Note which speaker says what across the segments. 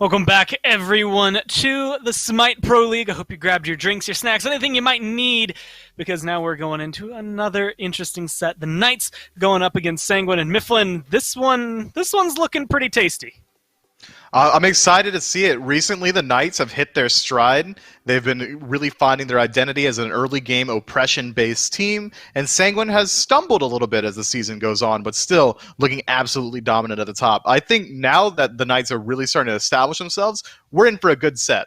Speaker 1: Welcome back, everyone, to the SMITE Pro League. I hope you grabbed your drinks, your snacks, anything you might need, because now we're going into another interesting set. The Knights going up against Sanguine and Mifflin. This one's looking pretty tasty.
Speaker 2: I'm excited to see it. Recently, the Knights have hit their stride. They've been really finding their identity as an early game oppression-based team, and Sanguine has stumbled a little bit as the season goes on, but still looking absolutely dominant at the top. I think now that the Knights are really starting to establish themselves, we're in for a good set.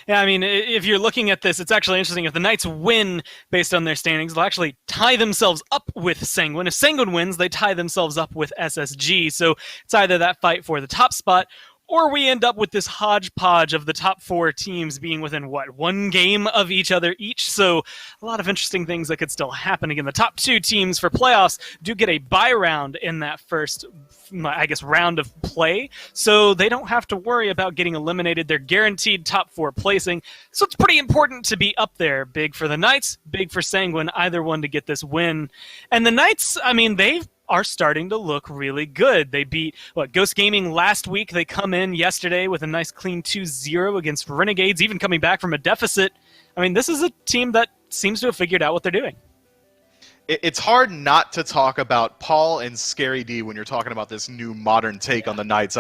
Speaker 1: Yeah, I mean, if you're looking at this, it's actually interesting. If the Knights win based on their standings, they'll actually tie themselves up with Sanguine. If Sanguine wins, they tie themselves up with SSG. So it's either that fight for the top spot, or we end up with this hodgepodge of the top four teams being within, one game of each other each? So a lot of interesting things that could still happen. Again, the top two teams for playoffs do get a bye round in that first, round of play. So they don't have to worry about getting eliminated. They're guaranteed top four placing. So it's pretty important to be up there. Big for the Knights, big for Sanguine, either one to get this win. And the Knights, they are starting to look really good. They beat Ghost Gaming last week. They come in yesterday with a nice clean 2-0 against Renegades, even coming back from a deficit. This is a team that seems to have figured out what they're doing.
Speaker 2: It's hard not to talk about Paul and Scary D when you're talking about this new modern take on the Knights.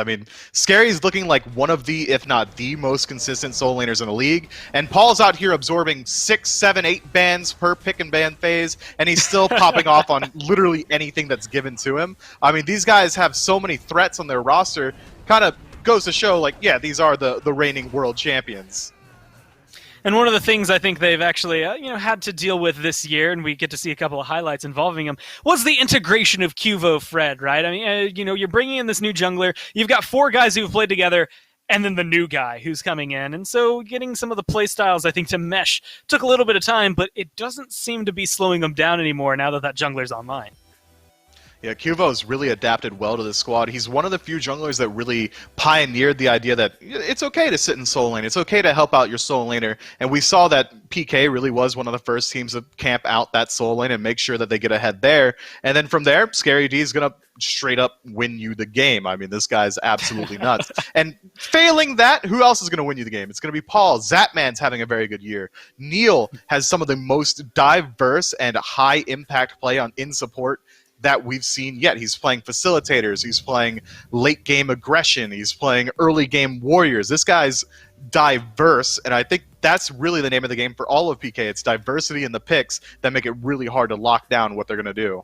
Speaker 2: Scary's looking like one of the, if not the most consistent soul laners in the league, and Paul's out here absorbing 6, 7, 8 bans per pick and ban phase, and he's still popping off on literally anything that's given to him. These guys have so many threats on their roster, kind of goes to show, these are the reigning world champions.
Speaker 1: And one of the things I think they've actually had to deal with this year, and we get to see a couple of highlights involving him, was the integration of Cuvo Fred, right? You're bringing in this new jungler. You've got 4 guys who've played together, and then the new guy who's coming in. And so getting some of the play styles, I think, to mesh took a little bit of time, but it doesn't seem to be slowing them down anymore now that jungler's online.
Speaker 2: Yeah, Cuvo's really adapted well to this squad. He's one of the few junglers that really pioneered the idea that it's okay to sit in soul lane. It's okay to help out your soul laner. And we saw that PK really was one of the first teams to camp out that soul lane and make sure that they get ahead there. And then from there, Scary D is going to straight up win you the game. This guy's absolutely nuts. And failing that, who else is going to win you the game? It's going to be Paul. Zapman's having a very good year. Neil has some of the most diverse and high impact play in support that we've seen yet. He's playing facilitators, he's playing late game aggression, he's playing early game warriors. This guy's diverse, and I think that's really the name of the game for all of PK. It's diversity in the picks that make it really hard to lock down what they're going to do.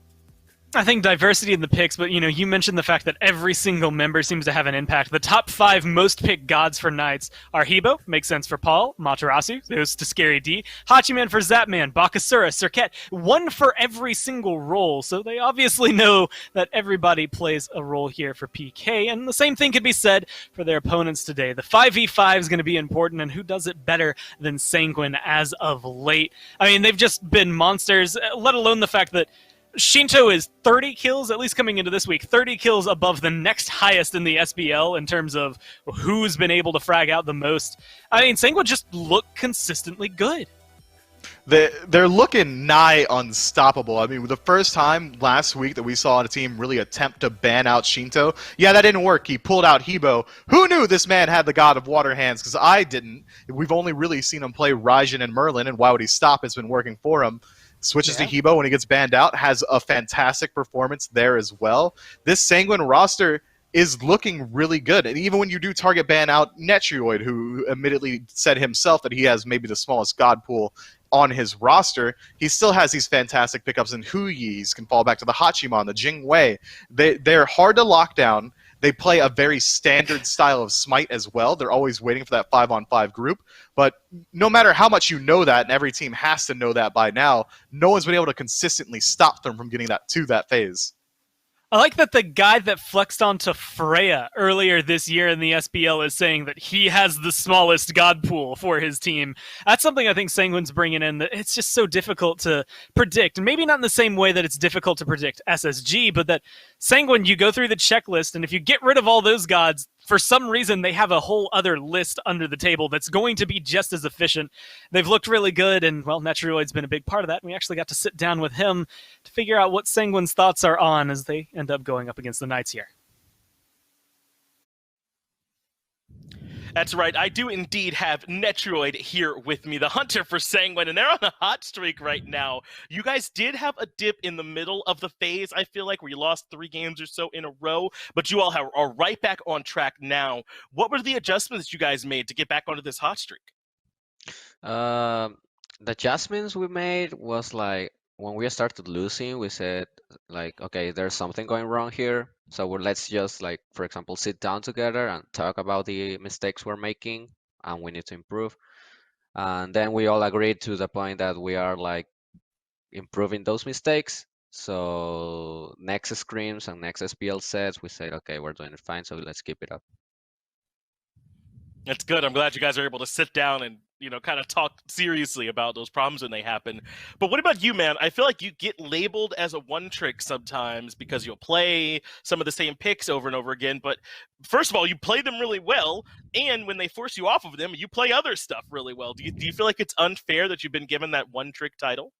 Speaker 1: I think diversity in the picks, but you mentioned the fact that every single member seems to have an impact. The top 5 most picked gods for Knights are Hebo, makes sense for Paul, Matarasu, goes to Scary D, Hachiman for Zapman, Bakasura, Serket, one for every single role. So they obviously know that everybody plays a role here for PK, and the same thing could be said for their opponents today. The 5v5 is going to be important, and who does it better than Sanguine as of late? They've just been monsters, let alone the fact that Shinto is 30 kills, at least coming into this week, 30 kills above the next highest in the SBL in terms of who's been able to frag out the most. Sanguine just look consistently good.
Speaker 2: They're looking nigh unstoppable. The first time last week that we saw a team really attempt to ban out Shinto, that didn't work. He pulled out Hebo. Who knew this man had the God of Water hands? Because I didn't. We've only really seen him play Raijin and Merlin, and Why Would He Stop has been working for him. Switches to Hebo when he gets banned out, has a fantastic performance there as well. This Sanguine roster is looking really good. And even when you do target ban out Netrioid, who admittedly said himself that he has maybe the smallest god pool on his roster, he still has these fantastic pickups in Huyi's, can fall back to the Hachiman, the Jingwei. They're hard to lock down. They play a very standard style of Smite as well. They're always waiting for that 5-on-5 group. But no matter how much you know that, and every team has to know that by now, no one's been able to consistently stop them from getting to that phase.
Speaker 1: I like that the guy that flexed onto Freya earlier this year in the SBL is saying that he has the smallest god pool for his team. That's something I think Sanguine's bringing in, that it's just so difficult to predict. And maybe not in the same way that it's difficult to predict SSG, but that Sanguine, you go through the checklist, and if you get rid of all those gods, for some reason, they have a whole other list under the table that's going to be just as efficient. They've looked really good, and, Netrioid's been a big part of that. And we actually got to sit down with him to figure out what Sanguine's thoughts are on as they end up going up against the Knights here.
Speaker 3: That's right. I do indeed have Netroid here with me, the hunter for Sanguine, and they're on a hot streak right now. You guys did have a dip in the middle of the phase, I feel like, where you lost 3 games or so in a row, but you all are right back on track now. What were the adjustments you guys made to get back onto this hot streak?
Speaker 4: Um, the adjustments we made was like when we started losing, we said like, okay, there's something going wrong here. So let's just like, for example, sit down together and talk about the mistakes we're making and we need to improve. And then we all agreed to the point that we are like improving those mistakes. So next scrims and next SPL sets, we said, okay, we're doing it fine, so let's keep it up.
Speaker 3: That's good. I'm glad you guys are able to sit down and, kind of talk seriously about those problems when they happen. But what about you, man? I feel like you get labeled as a one trick sometimes because you'll play some of the same picks over and over again. But first of all, you play them really well. And when they force you off of them, you play other stuff really well. Do you feel like it's unfair that you've been given that one trick title?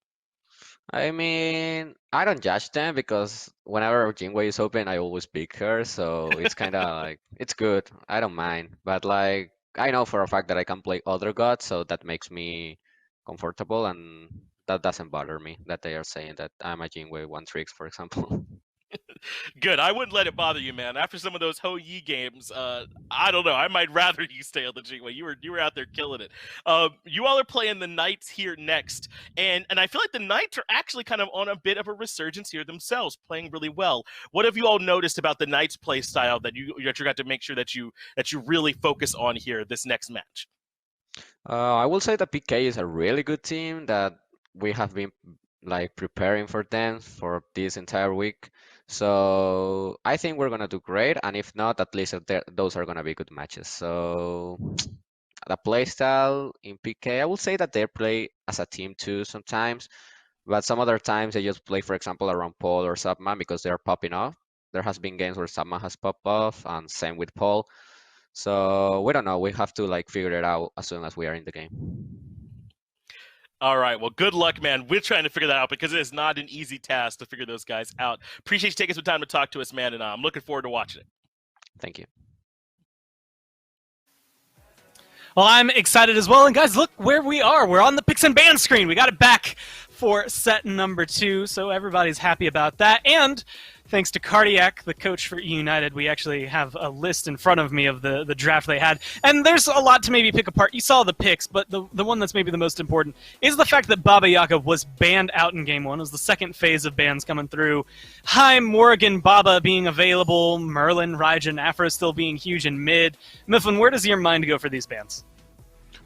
Speaker 4: I mean, I don't judge them because whenever Jingwei is open, I always pick her. So it's kind of like, it's good. I don't mind. But like, I know for a fact that I can play other gods, so that makes me comfortable, and that doesn't bother me that they are saying that I'm a Jingwei one tricks, for example.
Speaker 3: Good. I wouldn't let it bother you, man. After some of those Ho Yi games, I don't know. I might rather you stay on the Jingwei. You were out there killing it. You all are playing the Knights here next, and I feel like the Knights are actually kind of on a bit of a resurgence here themselves, playing really well. What have you all noticed about the Knights' play style that you got to make sure that you really focus on here this next match?
Speaker 4: I will say that PK is a really good team that we have been like preparing for them for this entire week. So I think we're gonna do great, and if not, at least those are gonna be good matches. So the playstyle in PK, I will say that they play as a team too sometimes, but some other times they just play, for example, around Paul or Subman because they're popping off. There has been games where Subman has popped off, and same with Paul. So we don't know. We have to like figure it out as soon as we are in the game.
Speaker 3: All right. Well, good luck, man. We're trying to figure that out because it is not an easy task to figure those guys out. Appreciate you taking some time to talk to us, man, and I'm looking forward to watching it.
Speaker 4: Thank you.
Speaker 1: Well, I'm excited as well. And guys, look where we are. We're on the picks and bans screen. We got it back for set number 2, so everybody's happy about that. And thanks to Cardiac, the coach for United, we actually have a list in front of me of the draft they had. And there's a lot to maybe pick apart. You saw the picks, but the one that's maybe the most important is the fact that Baba Yaga was banned out in Game 1. It was the second phase of bans coming through. Heim, Morrigan, Baba being available, Merlin, Raijin, Afro still being huge in mid. Mifflin, where does your mind go for these bans?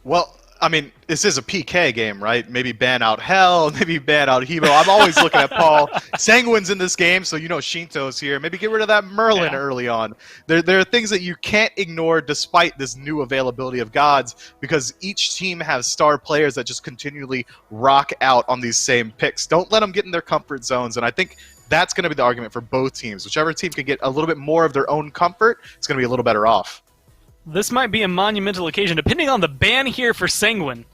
Speaker 2: Well, I mean, this is a PK game, right? Maybe ban out Hell, maybe ban out Hebo. I'm always looking at Paul. Sanguine's in this game, so Shinto's here. Maybe get rid of that Merlin early on. There are things that you can't ignore despite this new availability of gods, because each team has star players that just continually rock out on these same picks. Don't let them get in their comfort zones, and I think that's going to be the argument for both teams. Whichever team can get a little bit more of their own comfort, it's going to be a little better off.
Speaker 1: This might be a monumental occasion. Depending on the ban here for Sanguine,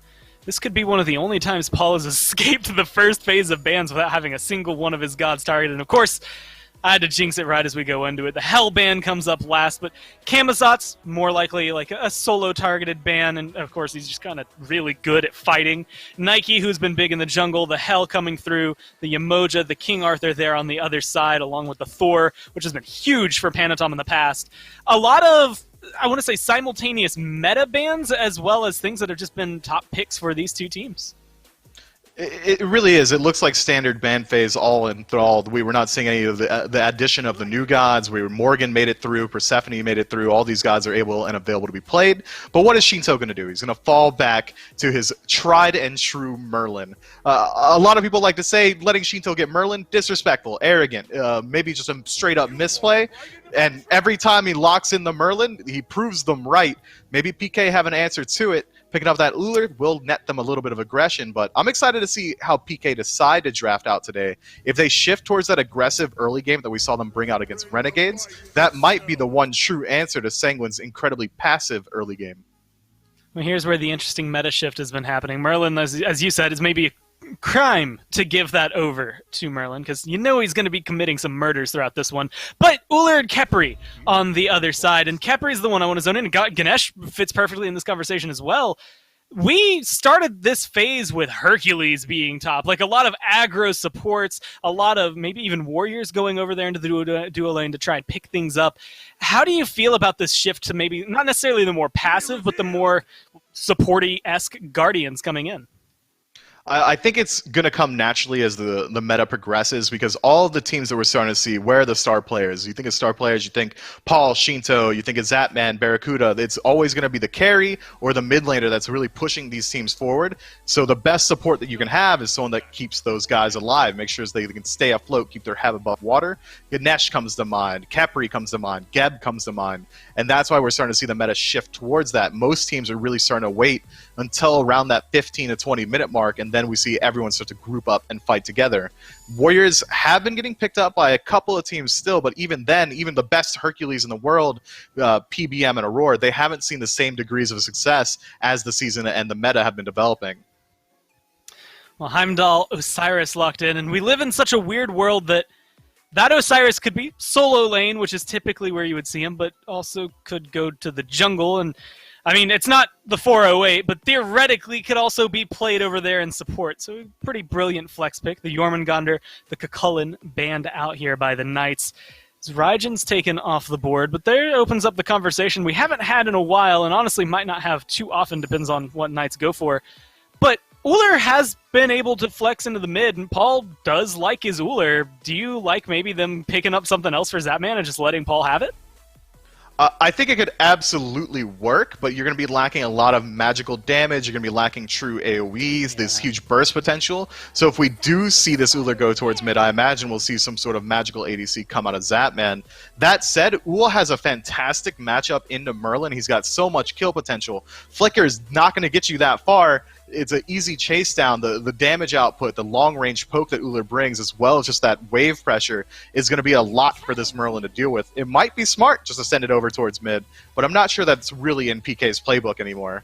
Speaker 1: this could be one of the only times Paul has escaped the first phase of bans without having a single one of his gods targeted. And of course, I had to jinx it right as we go into it. The Hell ban comes up last, but Kamazot's more likely like a solo-targeted ban, and of course he's just kind of really good at fighting. Nike, who's been big in the jungle, the Hell coming through, the Yamoja, the King Arthur there on the other side, along with the Thor, which has been huge for Panatom in the past. A lot of, I want to say, simultaneous meta bans, as well as things that have just been top picks for these two teams.
Speaker 2: It really is. It looks like standard ban phase all enthralled. We were not seeing any of the addition of the new gods. Morgan made it through. Persephone made it through. All these gods are able and available to be played. But what is Shinto going to do? He's going to fall back to his tried and true Merlin. A lot of people like to say letting Shinto get Merlin, disrespectful, arrogant, maybe just a straight up misplay. And every time he locks in the Merlin, he proves them right. Maybe PK have an answer to it. Picking up that Ullr will net them a little bit of aggression, but I'm excited to see how PK decide to draft out today. If they shift towards that aggressive early game that we saw them bring out against Renegades, that might be the one true answer to Sanguine's incredibly passive early game.
Speaker 1: Well, here's where the interesting meta shift has been happening. Merlin, as you said, is maybe crime to give that over to Merlin, because you know he's going to be committing some murders throughout this one. But Uller and Khepri on the other side, and Khepri's the one I want to zone in. Ganesh fits perfectly in this conversation as well. We started this phase with Hercules being top, like a lot of aggro supports, a lot of maybe even warriors going over there into the duo lane to try and pick things up. How do you feel about this shift to maybe not necessarily the more passive, but the more supporty-esque guardians coming in?
Speaker 2: I think it's going to come naturally as the meta progresses, because all of the teams that we're starting to see, where are the star players? You think of star players, you think Paul, Shinto, you think of Zapman, Barracuda. It's always going to be the carry or the mid laner that's really pushing these teams forward. So the best support that you can have is someone that keeps those guys alive, make sure they can stay afloat, keep their head above water. Ganesh comes to mind, Khepri comes to mind, Geb comes to mind, and that's why we're starting to see the meta shift towards that. Most teams are really starting to wait until around that 15 to 20 minute mark, and then we see everyone start to group up and fight together. Warriors have been getting picked up by a couple of teams still, but even then, even the best Hercules in the world, PBM and Aurora, they haven't seen the same degrees of success as the season and the meta have been developing.
Speaker 1: Well, Heimdall, Osiris locked in, and we live in such a weird world that Osiris could be solo lane, which is typically where you would see him, but also could go to the jungle. And I mean, it's not the 408, but theoretically could also be played over there in support. So pretty brilliant flex pick. The Jormungandr, the Cucullin banned out here by the Knights. Raijin's taken off the board, but there opens up the conversation we haven't had in a while, and honestly might not have too often, depends on what Knights go for. But Uller has been able to flex into the mid, and Paul does like his Uller. Do you like maybe them picking up something else for Zapman and just letting Paul have it?
Speaker 2: I think it could absolutely work, but you're going to be lacking a lot of magical damage. You're going to be lacking true AoEs, this huge burst potential. So if we do see this Uller go towards mid, I imagine we'll see some sort of magical ADC come out of Zapman. That said, Ull has a fantastic matchup into Merlin. He's got so much kill potential. Flicker is not going to get you that far. It's an easy chase down. The damage output, the long-range poke that Uller brings, as well as just that wave pressure, is going to be a lot for this Merlin to deal with. It might be smart just to send it over towards mid, but I'm not sure that's really in PK's playbook anymore.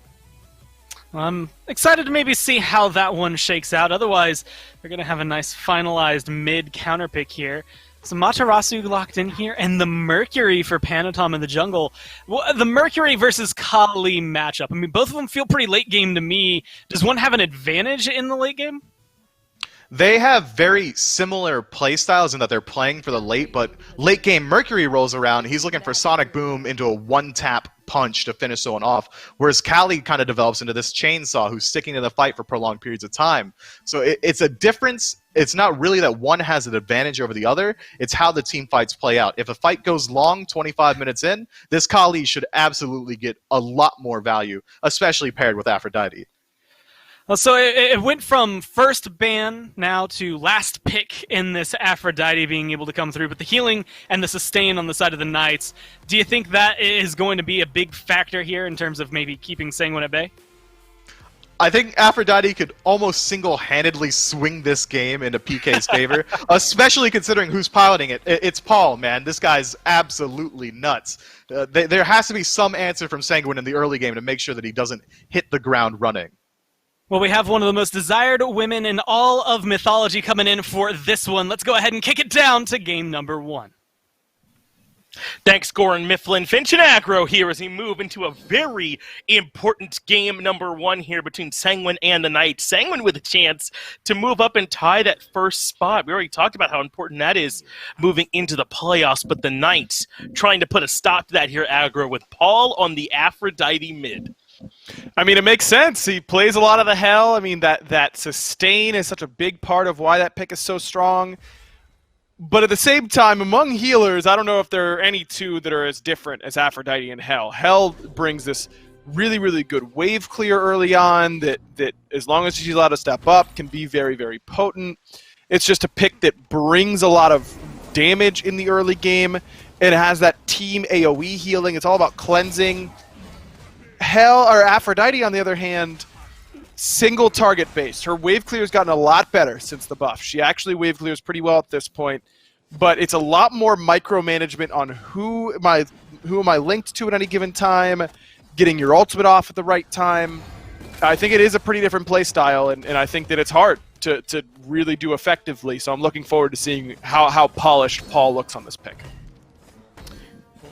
Speaker 1: I'm excited to maybe see how that one shakes out. Otherwise, we're going to have a nice finalized mid counter pick here. So Matarasu locked in here, and the Mercury for Panatom in the jungle. Well, the Mercury versus Kali matchup. I mean, both of them feel pretty late game to me. Does one have an advantage in the late game?
Speaker 2: They have very similar playstyles in that they're playing for the late, but late game Mercury rolls around, he's looking for Sonic Boom into a one-tap punch to finish someone off, whereas Kali kind of develops into this chainsaw who's sticking to the fight for prolonged periods of time. So it's a difference. It's not really that one has an advantage over the other, it's how the team fights play out. If a fight goes long, 25 minutes in, this Kali should absolutely get a lot more value, especially paired with Aphrodite.
Speaker 1: So it went from first ban now to last pick in this Aphrodite being able to come through, but the healing and the sustain on the side of the Knights, do you think that is going to be a big factor here in terms of maybe keeping Sanguine at bay?
Speaker 2: I think Aphrodite could almost single-handedly swing this game into PK's favor, especially considering who's piloting it. It's Paul, man. This guy's absolutely nuts. There has to be some answer from Sanguine in the early game to make sure that he doesn't hit the ground running.
Speaker 1: Well, we have one of the most desired women in all of mythology coming in for this one. Let's go ahead and kick it down to game number 1.
Speaker 3: Thanks, Goran Mifflin. Finch and Aggro here as we move into a very important game number 1 here between Sanguine and the Knights. Sanguine with a chance to move up and tie that first spot. We already talked about how important that is moving into the playoffs, but the Knights trying to put a stop to that here, Aggro, with Paul on the Aphrodite mid.
Speaker 5: I mean, it makes sense. He plays a lot of the hell. I mean, that sustain is such a big part of why that pick is so strong. But at the same time, among healers, I don't know if there are any two that are as different as Aphrodite and Hell. Hell brings this really, really good wave clear early on that as long as she's allowed to step up, can be very, very potent. It's just a pick that brings a lot of damage in the early game. It has that team AoE healing. It's all about cleansing. Hell, or Aphrodite, on the other hand, single target based. Her wave clear has gotten a lot better since the buff. She actually wave clears pretty well at this point, but it's a lot more micromanagement on who am I linked to at any given time, getting your ultimate off at the right time. I think it is a pretty different play style, and I think that it's hard. to really do effectively. So I'm looking forward to seeing how polished Paul looks on this pick.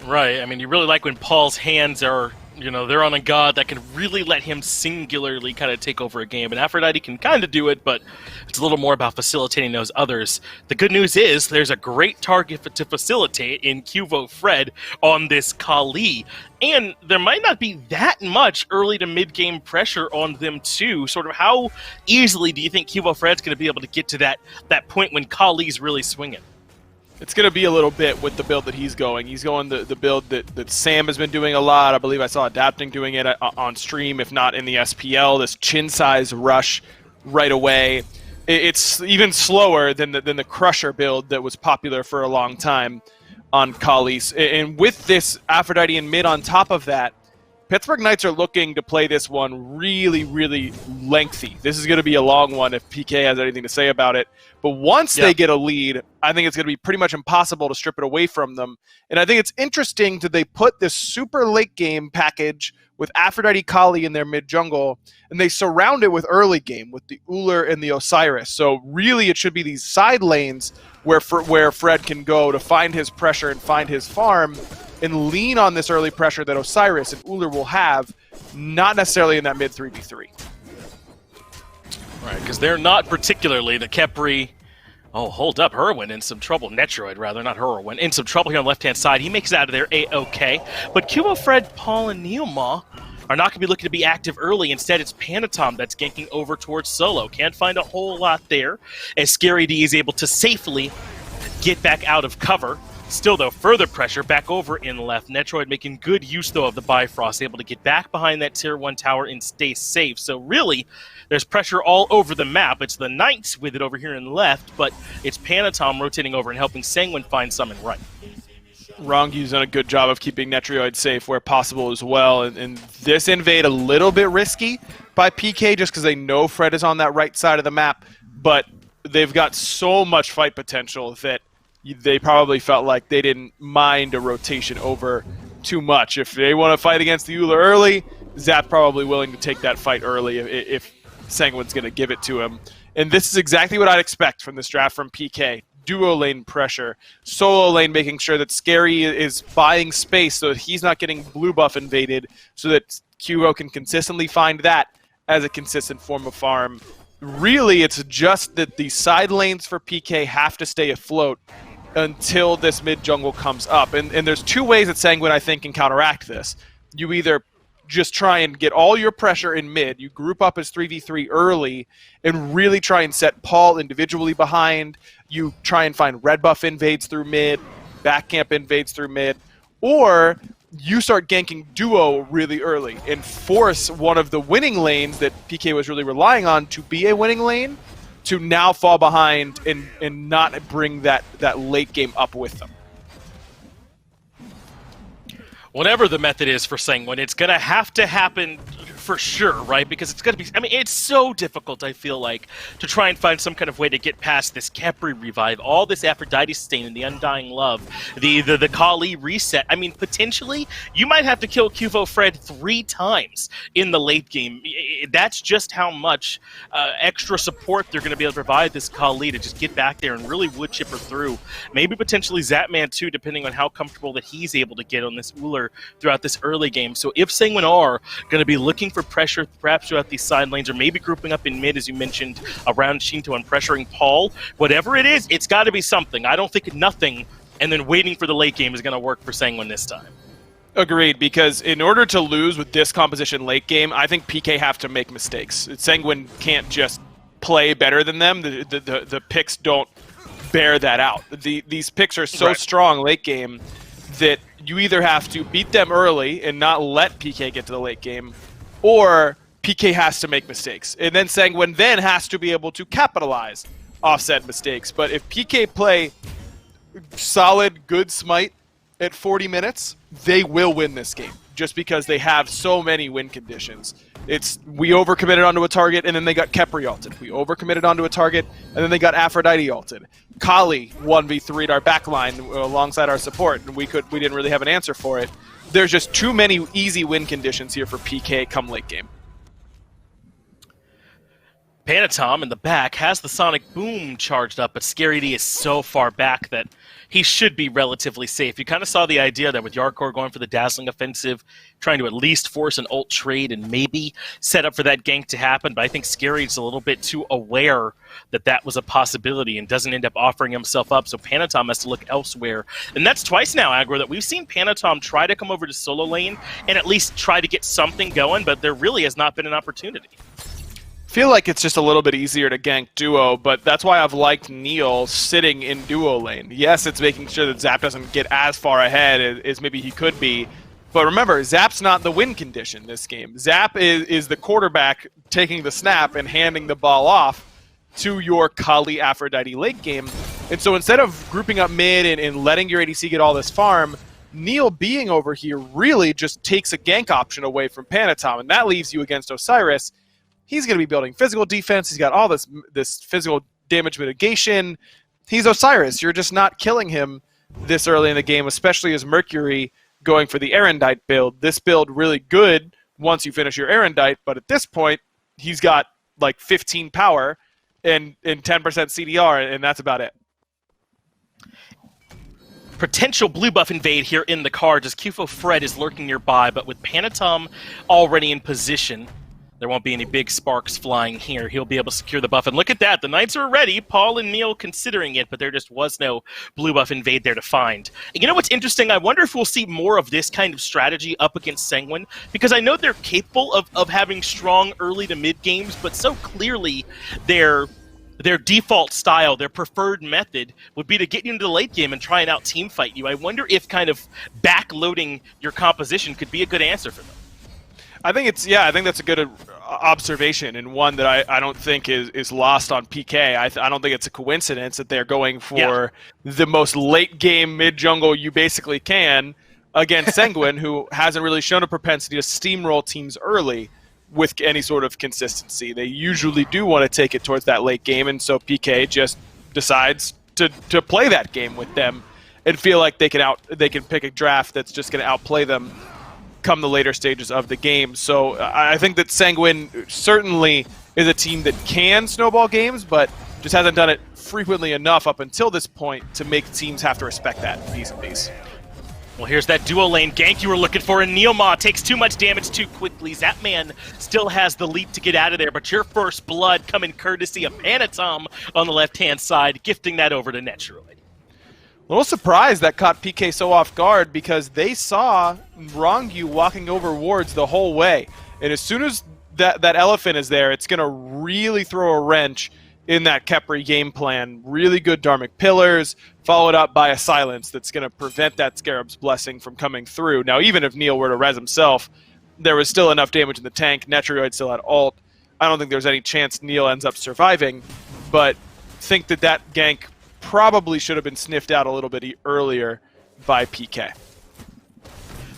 Speaker 3: Right. I mean, you really like when Paul's hands are, they're on a god that can really let him singularly kind of take over a game. And Aphrodite can kind of do it, but it's a little more about facilitating those others. The good news is there's a great target to facilitate in Cuvo Fred on this Kali. And there might not be that much early to mid-game pressure on them, too. Sort of how easily do you think Cuvo Fred's going to be able to get to that point when Kali's really swinging?
Speaker 5: It's going to be a little bit with the build that he's going. He's going the build that Sam has been doing a lot. I believe I saw Adapting doing it on stream, if not in the SPL. This chin size rush right away. It's even slower than the Crusher build that was popular for a long time on Kali's. And with this Aphrodite and mid on top of that, Pittsburgh Knights are looking to play this one really, really lengthy. This is going to be a long one if PK has anything to say about it. But once they get a lead, I think it's going to be pretty much impossible to strip it away from them. And I think it's interesting that they put this super late game package with Aphrodite Kali in their mid jungle, and they surround it with early game with the Uller and the Osiris. So really it should be these side lanes where Fred can go to find his pressure and find his farm and lean on this early pressure that Osiris and Uller will have, not necessarily in that mid 3v3.
Speaker 3: Right, because they're not particularly the Kepri. Oh, hold up. Herwin in some trouble. Netroid, rather, not Herwin. In some trouble here on the left-hand side. He makes it out of there A-OK. But Cubo Fred, Paul, and Neoma are not going to be looking to be active early. Instead, it's Panatom that's ganking over towards Solo. Can't find a whole lot there, as Scary D is able to safely get back out of cover. Still, though, further pressure back over in left. Netroid making good use, though, of the Bifrost, able to get back behind that Tier 1 tower and stay safe. So really, there's pressure all over the map. It's the Knights with it over here in left, but it's Panatom rotating over and helping Sanguine find some in right.
Speaker 5: Rongyu's done a good job of keeping Netroid safe where possible as well. And this invade a little bit risky by PK just because they know Fred is on that right side of the map, but they've got so much fight potential that they probably felt like they didn't mind a rotation over too much. If they want to fight against the Uller early, Zap's probably willing to take that fight early if Sanguine's going to give it to him. And this is exactly what I'd expect from this draft from PK. Duo lane pressure, solo lane making sure that Scary is buying space so that he's not getting blue buff invaded, so that Cubo can consistently find that as a consistent form of farm. Really, it's just that the side lanes for PK have to stay afloat until this mid jungle comes up. And there's two ways that Sanguine, I think, can counteract this. You either just try and get all your pressure in mid, you group up as 3v3 early, and really try and set Paul individually behind. You try and find red buff invades through mid, back camp invades through mid, or you start ganking duo really early and force one of the winning lanes that PK was really relying on to be a winning lane to now fall behind and not bring that late game up with them.
Speaker 3: Whatever the method is for Sanguine, it's going to have to happen for sure, right? Because it's going to be, I mean, it's so difficult, I feel like, to try and find some kind of way to get past this Capri revive, all this Aphrodite stain and the Undying Love, the Kali reset. I mean, potentially, you might have to kill Cuvo Fred 3 times in the late game. That's just how much extra support they're going to be able to provide this Kali to just get back there and really wood chipper through. Maybe potentially Zapman too, depending on how comfortable that he's able to get on this Uller throughout this early game. So if Sanguine are going to be looking for pressure perhaps throughout these side lanes, or maybe grouping up in mid, as you mentioned, around Shinto and pressuring Paul, whatever it is, it's got to be something. I don't think nothing and then waiting for the late game is going to work for Sanguine this time.
Speaker 5: Agreed, because in order to lose with this composition late game, I think PK have to make mistakes. Sanguine can't just play better than them. The picks don't bear that out. These picks are so strong late game that you either have to beat them early and not let PK get to the late game, or PK has to make mistakes. And then Sanguine then has to be able to capitalize offset mistakes. But if PK play solid, good Smite at 40 minutes, they will win this game, just because they have so many win conditions. We overcommitted onto a target, and then they got Kepri ulted. We overcommitted onto a target, and then they got Aphrodite ulted. Kali 1v3'd our backline alongside our support, and we didn't really have an answer for it. There's just too many easy win conditions here for PK come late game.
Speaker 3: Panatom in the back has the Sonic Boom charged up, but Scary D is so far back that he should be relatively safe. You kind of saw the idea that with Yarkor going for the Dazzling Offensive, trying to at least force an ult trade and maybe set up for that gank to happen, but I think Scary's a little bit too aware that that was a possibility and doesn't end up offering himself up, so Panatom has to look elsewhere. And that's twice now, Aggro, that we've seen Panatom try to come over to solo lane and at least try to get something going, but there really has not been an opportunity.
Speaker 5: Feel like it's just a little bit easier to gank duo, but that's why I've liked Neil sitting in duo lane. Yes, it's making sure that Zap doesn't get as far ahead as maybe he could be, but remember, Zap's not the win condition this game. Zap is the quarterback taking the snap and handing the ball off to your Kali Aphrodite late game, and so instead of grouping up mid and letting your ADC get all this farm, Neil being over here really just takes a gank option away from Panatom, and that leaves you against Osiris. He's going to be building physical defense. He's got all this physical damage mitigation. He's Osiris. You're just not killing him this early in the game, especially as Mercury going for the Erendite build. This build really good once you finish your Erendite, but at this point, he's got like 15 power and 10% CDR, and that's about it.
Speaker 3: Potential blue buff invade here in the cards as Kufo Fred is lurking nearby, but with Panatom already in position, there won't be any big sparks flying here. He'll be able to secure the buff. And look at that. The Knights are ready. Paul and Neil considering it, but there just was no blue buff invade there to find. And you know what's interesting? I wonder if we'll see more of this kind of strategy up against Sanguine, because I know they're capable of having strong early to mid games, but so clearly their default style, their preferred method, would be to get you into the late game and try and out-team fight you. I wonder if kind of backloading your composition could be a good answer for them.
Speaker 5: I think that's a good observation, and one that I don't think is lost on PK. I don't think it's a coincidence that they're going for the most late game mid jungle you basically can against Sanguine, who hasn't really shown a propensity to steamroll teams early with any sort of consistency. They usually do want to take it towards that late game, and so PK just decides to play that game with them and feel like they can pick a draft that's just going to outplay them come the later stages of the game. So I think that Sanguine certainly is a team that can snowball games, but just hasn't done it frequently enough up until this point to make teams have to respect that piece.
Speaker 3: Well, here's that duo lane gank you were looking for, and Neilma takes too much damage too quickly. Zapman still has the leap to get out of there, but your first blood coming courtesy of Panatom on the left-hand side, gifting that over to Netroid.
Speaker 5: A little surprised that caught PK so off guard, because they saw Rongyu walking over wards the whole way. And as soon as that elephant is there, it's going to really throw a wrench in that Khepri game plan. Really good Dharmic Pillars, followed up by a silence that's going to prevent that Scarab's Blessing from coming through. Now, even if Neil were to res himself, there was still enough damage in the tank. Netroid still had ult. I don't think there's any chance Neil ends up surviving, but think that gank probably should have been sniffed out a little bit earlier by PK.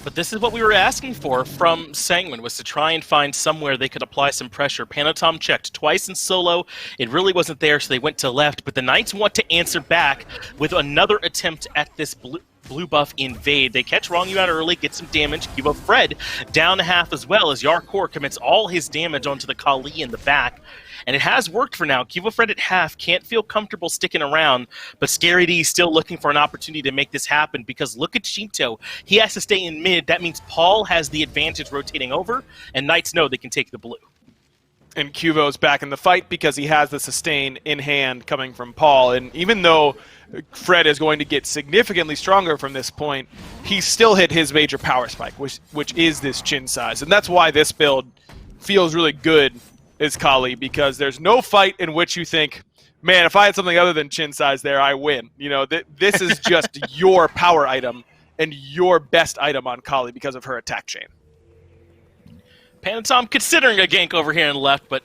Speaker 3: But this is what we were asking for from Sanguine, was to try and find somewhere they could apply some pressure. Panatom checked twice in solo. It really wasn't there, so they went to left. But the Knights want to answer back with another attempt at this blue buff invade. They catch Rongyu out early, get some damage. Cubo Fred down half as well as Yarkor commits all his damage onto the Kali in the back. And it has worked for now. Cubo Fred at half can't feel comfortable sticking around, but Scary D is still looking for an opportunity to make this happen, because look at Shinto. He has to stay in mid. That means Paul has the advantage rotating over, and Knights know they can take the blue.
Speaker 5: And Cubo's back in the fight because he has the sustain in hand coming from Paul. And even though Fred is going to get significantly stronger from this point, he still hit his major power spike, which is this chin size. And that's why this build feels really good as Kali, because there's no fight in which you think, man, if I had something other than chin size there, I win. You know, this is just your power item and your best item on Kali because of her attack chain.
Speaker 3: Panatom considering a gank over here and left, but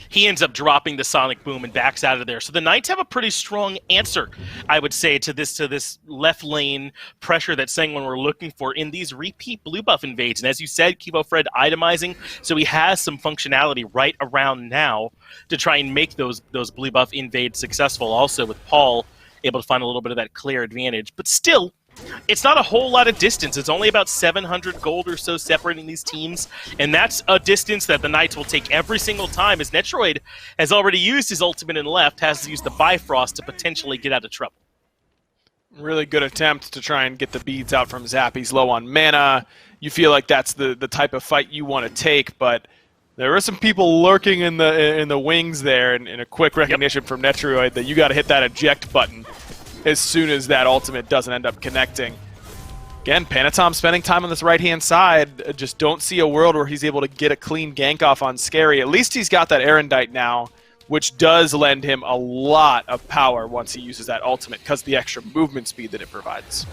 Speaker 3: he ends up dropping the Sonic Boom and backs out of there. So the Knights have a pretty strong answer, I would say, to this left lane pressure that Sanguine were looking for in these repeat blue buff invades. And as you said, Cubo Fred itemizing, so he has some functionality right around now to try and make those blue buff invades successful. Also with Paul able to find a little bit of that clear advantage. But still, It's not a whole lot of distance. It's only about 700 gold or so separating these teams, and that's a distance that the Knights will take every single time, as Netroid has already used his ultimate and left, has to use the Bifrost to potentially get out of trouble.
Speaker 5: Really good attempt to try and get the beads out from Zap. He's low on mana. You feel like that's the type of fight you want to take, but there are some people lurking in the wings there, and a quick recognition from Netroid that you got to hit that eject button as soon as that ultimate doesn't end up connecting. Again, Panatom spending time on this right-hand side. Just don't see a world where he's able to get a clean gank off on Scary. At least he's got that Erendite now, which does lend him a lot of power once he uses that ultimate because of the extra movement speed that it provides.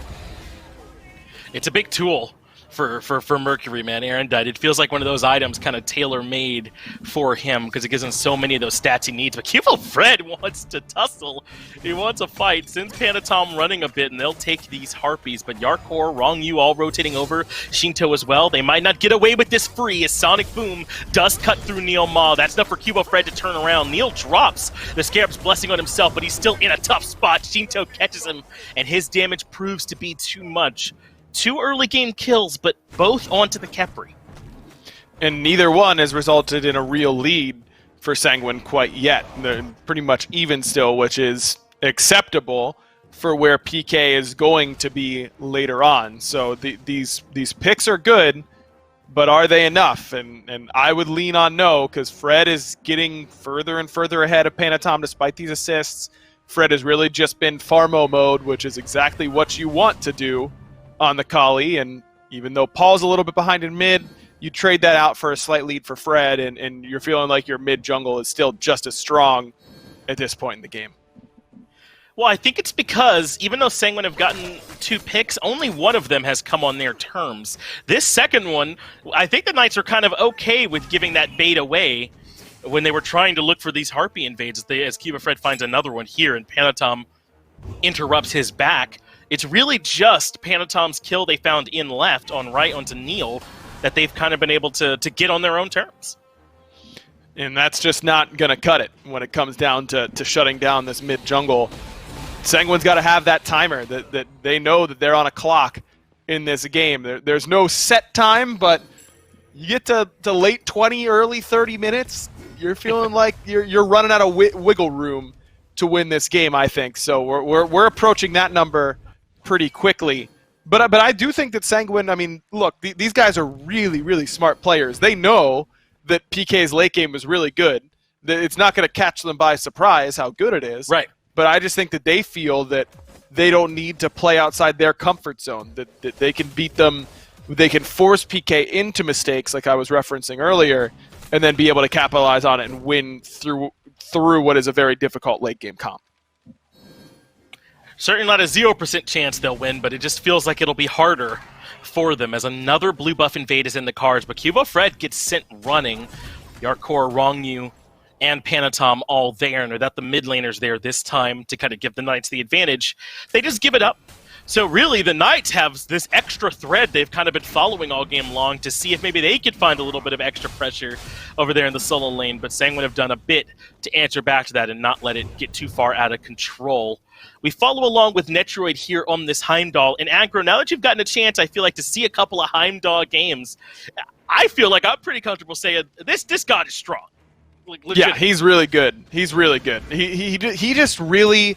Speaker 3: It's a big tool for Mercury, man. Erendite, it feels like one of those items kind of tailor-made for him because it gives him so many of those stats he needs. But Cubo Fred wants to tussle. He wants a fight. Sends Panatom running a bit, and they'll take these Harpies. But Yarkor, Rongyu all rotating over. Shinto as well. They might not get away with this free as Sonic Boom does cut through Neil Ma. That's enough for Cubo Fred to turn around. Neil drops the Scarab's blessing on himself, but he's still in a tough spot. Shinto catches him, and his damage proves to be too much. 2 early game kills, but both onto the Khepri.
Speaker 5: And neither one has resulted in a real lead for Sanguine quite yet. They're pretty much even still, which is acceptable for where PK is going to be later on. So these picks are good, but are they enough? And I would lean on no, because Fred is getting further and further ahead of Panatom despite these assists. Fred has really just been Farmo mode, which is exactly what you want to do on the Kali, and even though Paul's a little bit behind in mid, you trade that out for a slight lead for Fred, and you're feeling like your mid jungle is still just as strong at this point in the game.
Speaker 3: Well, I think it's because even though Sanguine have gotten 2 picks, only one of them has come on their terms. This second one, I think the Knights are kind of okay with giving that bait away when they were trying to look for these Harpy invades, as Cuba Fred finds another one here, and Panatom interrupts his back. It's really just Panatom's kill they found in left on right onto Neil that they've kind of been able to get on their own terms.
Speaker 5: And that's just not going to cut it when it comes down to shutting down this mid jungle. Sanguine's got to have that timer, that they know that they're on a clock in this game. There's no set time, but you get to late 20, early 30 minutes, you're feeling like you're running out of wiggle room to win this game, I think. So we're approaching that number pretty quickly. But I do think that Sanguine, I mean, look, these guys are really, really smart players. They know that PK's late game is really good. It's not going to catch them by surprise how good it is.
Speaker 3: Right.
Speaker 5: But I just think that they feel that they don't need to play outside their comfort zone, that they can beat them, they can force PK into mistakes like I was referencing earlier, and then be able to capitalize on it and win through what is a very difficult late game comp.
Speaker 3: Certainly not a 0% chance they'll win, but it just feels like it'll be harder for them as another blue buff invade is in the cards. But Cubo Fred gets sent running. Yarkor, Rongyu, and Panatom all there, and without the mid laners there this time to kind of give the Knights the advantage, they just give it up. So really, the Knights have this extra thread they've kind of been following all game long to see if maybe they could find a little bit of extra pressure over there in the solo lane, but Sanguine have done a bit to answer back to that and not let it get too far out of control. We follow along with Netroid here on this Heimdall. And Aggro, now that you've gotten a chance, I feel like, to see a couple of Heimdall games, I feel like I'm pretty comfortable saying this god is strong. Like,
Speaker 5: yeah, he's really good. He's really good. He just really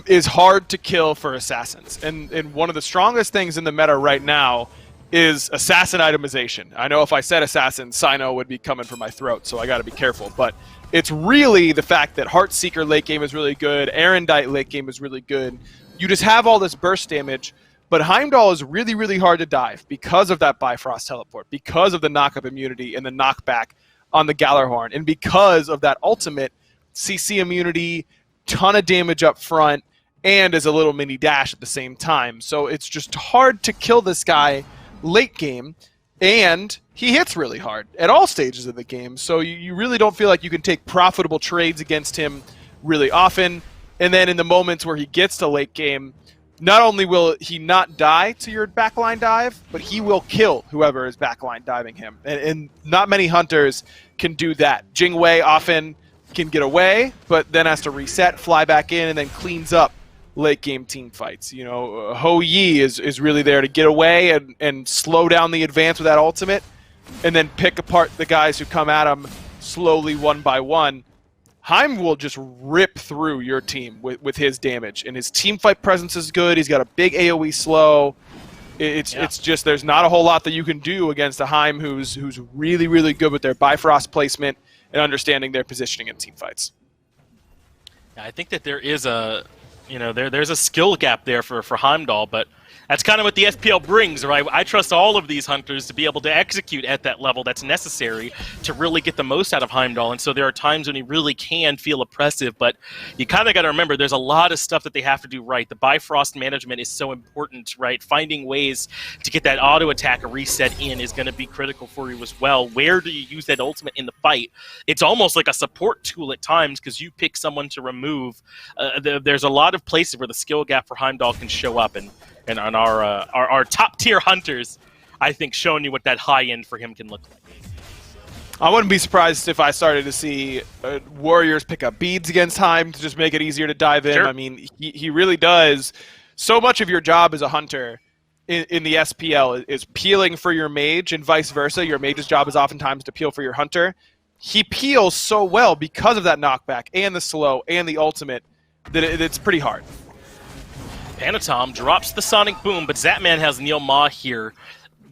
Speaker 5: is hard to kill for assassins. And one of the strongest things in the meta right now is assassin itemization. I know if I said assassin, Sino would be coming for my throat, so I got to be careful. But it's really the fact that Heartseeker late game is really good, Erendite late game is really good. You just have all this burst damage, but Heimdall is really, really hard to dive because of that Bifrost teleport, because of the knock-up immunity and the knockback on the Gallarhorn, and because of that ultimate CC immunity, ton of damage up front, and as a little mini dash at the same time. So it's just hard to kill this guy late game, and he hits really hard at all stages of the game. So you really don't feel like you can take profitable trades against him really often. And then in the moments where he gets to late game, not only will he not die to your backline dive, but he will kill whoever is backline diving him. And not many hunters can do that. Jingwei often can get away, but then has to reset, fly back in, and then cleans up late game team fights. You know, Ho Yi is really there to get away and slow down the advance with that ultimate, and then pick apart the guys who come at him slowly one by one. Heim will just rip through your team with his damage, and his team fight presence is good. He's got a big AoE slow. It's just there's not a whole lot that you can do against a Heim who's really, really good with their Bifrost placement and understanding their positioning in team fights.
Speaker 3: I think that there is there's a skill gap there for Heimdall, but that's kind of what the SPL brings, right? I trust all of these hunters to be able to execute at that level that's necessary to really get the most out of Heimdall. And so there are times when he really can feel oppressive, but you kind of got to remember there's a lot of stuff that they have to do right. The Bifrost management is so important, right? Finding ways to get that auto attack reset in is going to be critical for you as well. Where do you use that ultimate in the fight? It's almost like a support tool at times because you pick someone to remove. There's a lot of places where the skill gap for Heimdall can show up, and on our top tier hunters, I think, showing you what that high end for him can look like.
Speaker 5: I wouldn't be surprised if I started to see Warriors pick up beads against Heim to just make it easier to dive in.
Speaker 3: Sure.
Speaker 5: I mean, he really does. So much of your job as a hunter in the SPL is peeling for your mage and vice versa. Your mage's job is oftentimes to peel for your hunter. He peels so well because of that knockback and the slow and the ultimate that it's pretty hard.
Speaker 3: Panatom drops the Sonic Boom, but Zapman has Neil Ma here.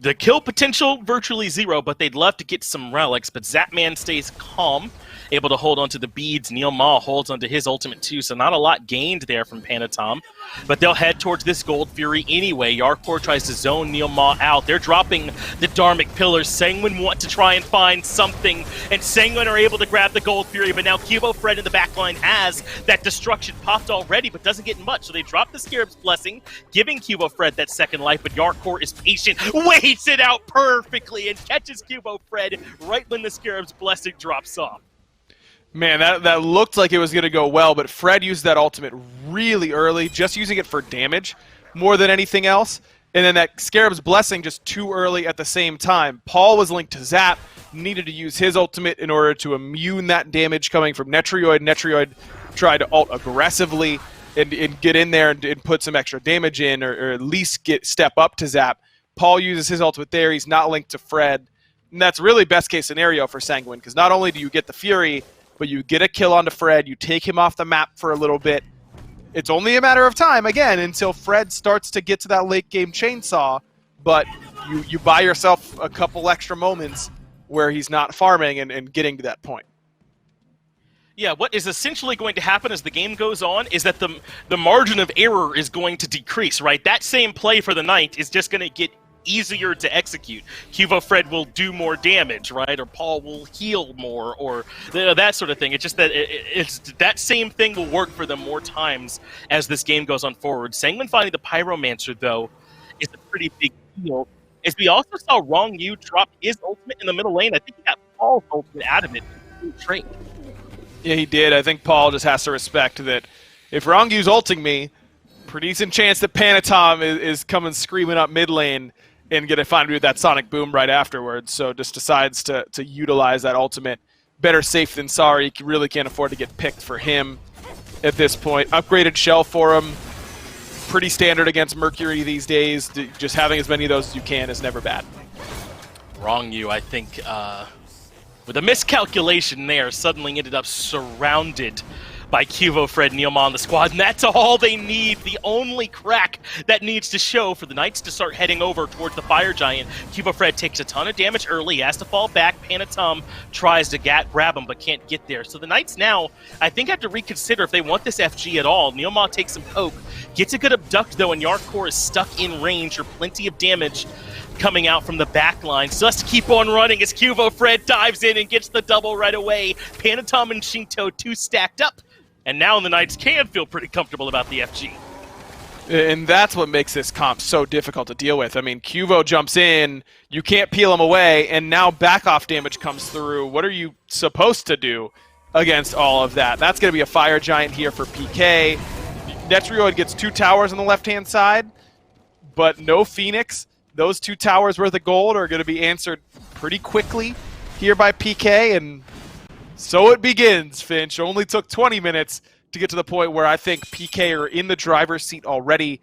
Speaker 3: The kill potential virtually zero, but they'd love to get some relics, but Zapman stays calm, able to hold onto the beads. Neil Ma holds onto his ultimate too, so not a lot gained there from Panatom. But they'll head towards this Gold Fury anyway. Yarkor tries to zone Neil Ma out. They're dropping the Dharmic Pillars. Sanguine want to try and find something, and Sanguine are able to grab the Gold Fury, but now Cubo Fred in the backline has that destruction popped already, but doesn't get much. So they drop the Scarab's Blessing, giving Cubo Fred that second life, but Yarkor is patient, waits it out perfectly, and catches Cubo Fred right when the Scarab's Blessing drops off.
Speaker 5: Man, that looked like it was going to go well, but Fred used that ultimate really early, just using it for damage more than anything else. And then that Scarab's Blessing just too early at the same time. Paul was linked to Zap, needed to use his ultimate in order to immune that damage coming from Netrioid. Netrioid tried to ult aggressively and get in there and put some extra damage in, or at least step up to Zap. Paul uses his ultimate there. He's not linked to Fred. And that's really best case scenario for Sanguine, because not only do you get the Fury, but you get a kill onto Fred, you take him off the map for a little bit. It's only a matter of time, again, until Fred starts to get to that late game chainsaw, but you buy yourself a couple extra moments where he's not farming and getting to that point.
Speaker 3: Yeah, what is essentially going to happen as the game goes on is that the margin of error is going to decrease, right? That same play for the Knight is just going to get easier to execute. Cubo Fred will do more damage, right? Or Paul will heal more, or that sort of thing. It's just that it's that same thing will work for them more times as this game goes on forward. Sanguine finding the Pyromancer, though, is a pretty big deal. As we also saw Wrong Yu drop his ultimate in the middle lane, I think he got Paul's ultimate out of it in trade.
Speaker 5: Yeah, he did. I think Paul just has to respect that if Wrong Yu's ulting me, pretty decent chance that Panatom is coming screaming up mid lane and going to find me with that Sonic Boom right afterwards. So just decides to utilize that ultimate. Better safe than sorry. You really can't afford to get picked for him at this point. Upgraded shell for him. Pretty standard against Mercury these days. Just having as many of those as you can is never bad.
Speaker 3: Wrong You, I think, with a miscalculation there, suddenly ended up surrounded by Cubo Fred and Neilma on the squad, and that's all they need. The only crack that needs to show for the Knights to start heading over towards the Fire Giant. Cubo Fred takes a ton of damage early, has to fall back. Panatom tries to grab him, but can't get there. So the Knights now, I think, have to reconsider if they want this FG at all. Neilma takes some poke, gets a good abduct, though, and Yarkor is stuck in range for plenty of damage coming out from the back line. So has to keep on running as Cubo Fred dives in and gets the double right away. Panatom and Shinto, two stacked up. And now the Knights can feel pretty comfortable about the FG.
Speaker 5: And that's what makes this comp so difficult to deal with. I mean, Cubo jumps in, you can't peel him away, and now back-off damage comes through. What are you supposed to do against all of that? That's going to be a Fire Giant here for PK. Netrioid gets 2 towers on the left-hand side, but no Phoenix. Those 2 towers worth of gold are going to be answered pretty quickly here by PK, and so it begins, Finch. Only took 20 minutes. to get to the point where I think PK are in the driver's seat already,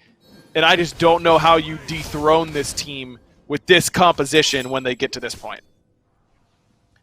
Speaker 5: and I just don't know how you dethrone this team with this composition when they get to this point.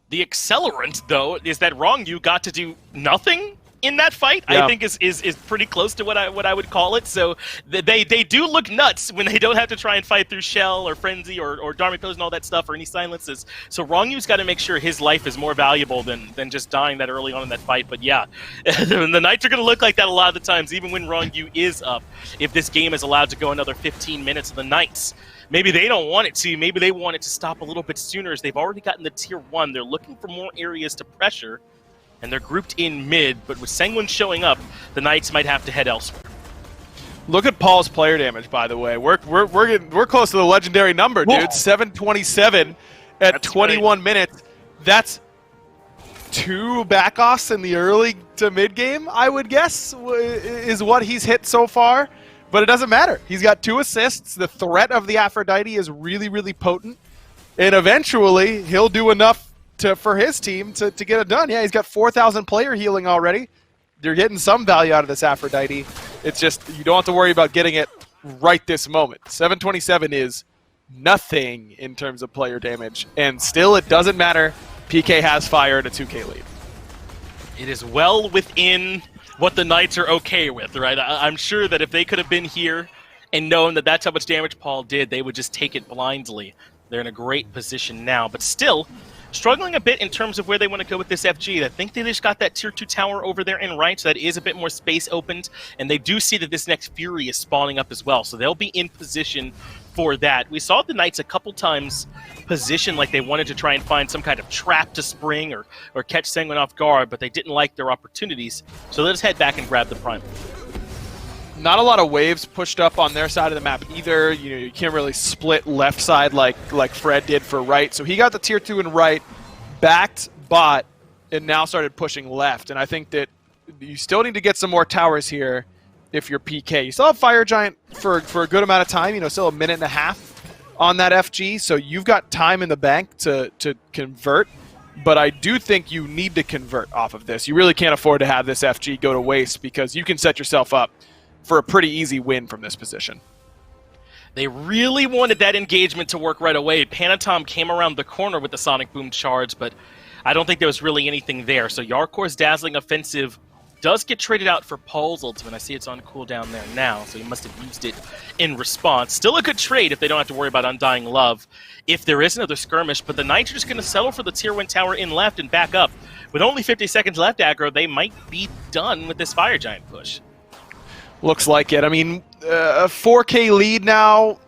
Speaker 3: The accelerant, though, is that Rongyu got to do nothing in that fight.
Speaker 5: Yeah.
Speaker 3: I think is pretty close to what I would call it. So they do look nuts when they don't have to try and fight through Shell or Frenzy or Dharmic Pose and all that stuff or any silences. So Rongyu's got to make sure his life is more valuable than just dying that early on in that fight. But yeah, the Knights are going to look like that a lot of the times, even when Rongyu is up. If this game is allowed to go another 15 minutes, the Knights, maybe they don't want it to. Maybe they want it to stop a little bit sooner as they've already gotten the tier 1. They're looking for more areas to pressure, and they're grouped in mid. But with Sanguine showing up, the Knights might have to head elsewhere.
Speaker 5: Look at Paul's player damage, by the way. We're close to the legendary number, dude.
Speaker 3: Whoa.
Speaker 5: 727 at
Speaker 3: That's
Speaker 5: 21 minutes. That's 2 backoffs in the early to mid game, I would guess, is what he's hit so far. But it doesn't matter. He's got 2 assists. The threat of the Aphrodite is really, really potent. And eventually, he'll do enough for his team to get it done. Yeah, he's got 4,000 player healing already. You're getting some value out of this Aphrodite. It's just, you don't have to worry about getting it right this moment. 727 is nothing in terms of player damage. And still, it doesn't matter. PK has fire and a 2K lead.
Speaker 3: It is well within what the Knights are okay with, right? I'm sure that if they could have been here and known that that's how much damage Paul did, they would just take it blindly. They're in a great position now, but still struggling a bit in terms of where they want to go with this FG. I think they just got that tier 2 tower over there in right, so that is a bit more space opened, and they do see that this next Fury is spawning up as well, so they'll be in position for that. We saw the Knights a couple times position like they wanted to try and find some kind of trap to spring or catch Sanguine off guard, but they didn't like their opportunities, so let us head back and grab the Prime.
Speaker 5: Not a lot of waves pushed up on their side of the map either. You know, you can't really split left side like Fred did for right. So he got the tier 2 in right, backed bot, and now started pushing left. And I think that you still need to get some more towers here if you're PK. You still have Fire Giant for a good amount of time, you know, still a minute and a half on that FG. So you've got time in the bank to convert. But I do think you need to convert off of this. You really can't afford to have this FG go to waste because you can set yourself up for a pretty easy win from this position.
Speaker 3: They really wanted that engagement to work right away. Panatom came around the corner with the Sonic Boom charge, but I don't think there was really anything there. So Yarkor's Dazzling Offensive does get traded out for Paul's Ultimate. I see it's on cooldown there now, so he must have used it in response. Still a good trade if they don't have to worry about Undying Love if there is another skirmish, but the Knights are just going to settle for the tier 1 tower in left and back up. With only 50 seconds left, aggro, they might be done with this Fire Giant push.
Speaker 5: Looks like it. I mean, a 4K lead now,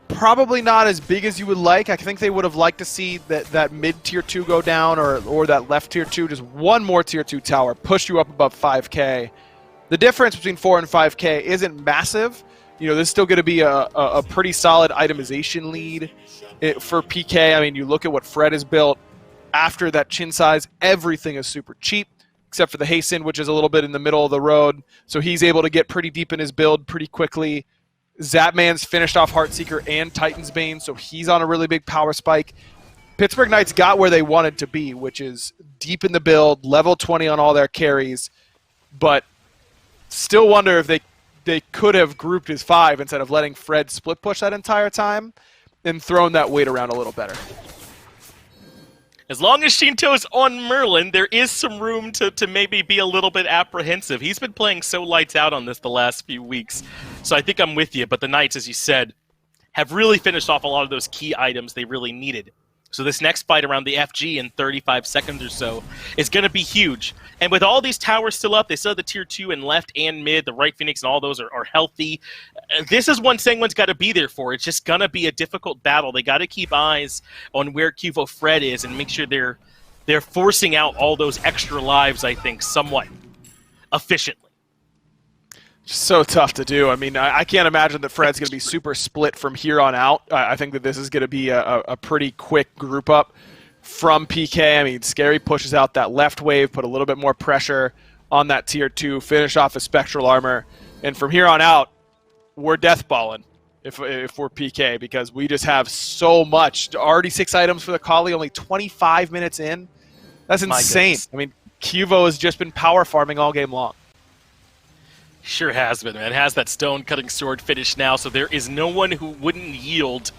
Speaker 5: probably not as big as you would like. I think they would have liked to see that mid tier 2 go down or that left tier 2, just one more tier 2 tower, push you up above 5K. The difference between 4 and 5K isn't massive. You know, this is still going to be a pretty solid itemization lead for PK. I mean, you look at what Fred has built after that chin size, everything is super cheap, except for the hasten, which is a little bit in the middle of the road. So he's able to get pretty deep in his build pretty quickly. Zapman's finished off Heartseeker and Titan's Bane, so he's on a really big power spike. Pittsburgh Knights got where they wanted to be, which is deep in the build, level 20 on all their carries, but still wonder if they could have grouped as 5 instead of letting Fred split push that entire time and thrown that weight around a little better.
Speaker 3: As long as Shinto's on Merlin, there is some room to maybe be a little bit apprehensive. He's been playing so lights out on this the last few weeks, so I think I'm with you. But the Knights, as you said, have really finished off a lot of those key items they really needed. So this next fight around the FG in 35 seconds or so is going to be huge. And with all these towers still up, they still have the tier 2 in left and mid, the right Phoenix and all those are healthy. This is one Sanguine's got to be there for. It's just going to be a difficult battle. They got to keep eyes on where Cuvo Fred is and make sure they're forcing out all those extra lives, I think, somewhat efficiently.
Speaker 5: So tough to do. I mean, I can't imagine that Fred's going to be super split from here on out. I think that this is going to be a pretty quick group up from PK. I mean, Scary pushes out that left wave, put a little bit more pressure on that tier 2, finish off a Spectral Armor. And from here on out, we're deathballing if we're PK because we just have so much. Already 6 items for the Kali, only 25 minutes in. That's insane. I mean, Cuvo has just been power farming all game long.
Speaker 3: Sure has been, man. Has that stone-cutting sword finish now, so there is no one who wouldn't yield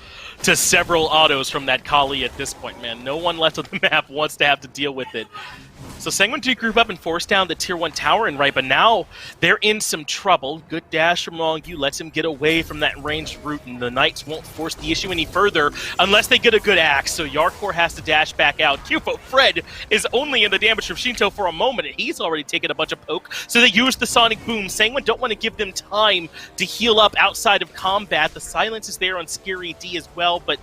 Speaker 3: to several autos from that Kali at this point, man. No one left on the map wants to have to deal with it. So Sanguine do group up and force down the Tier 1 tower and right, but now they're in some trouble. Good dash from Longu lets him get away from that ranged route, and the Knights won't force the issue any further unless they get a good axe. So Yarkor has to dash back out. Kyufo Fred is only in the damage from Shinto for a moment, and he's already taken a bunch of poke, so they use the Sonic Boom. Sanguine don't want to give them time to heal up outside of combat. The silence is there on Scary D as well, but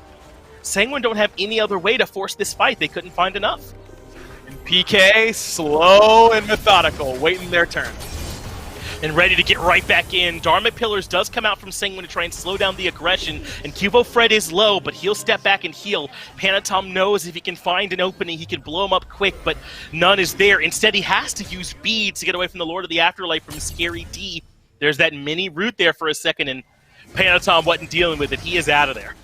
Speaker 3: Sanguine don't have any other way to force this fight. They couldn't find enough.
Speaker 5: And PK, slow and methodical, waiting their turn.
Speaker 3: And ready to get right back in. Dharma Pillars does come out from Sanguine to try and slow down the aggression, and Cubo Fred is low, but he'll step back and heal. Panatom knows if he can find an opening, he can blow him up quick, but none is there. Instead, he has to use beads to get away from the Lord of the Afterlife from Scary D. There's that mini root there for a second, and Panatom wasn't dealing with it. He is out of there.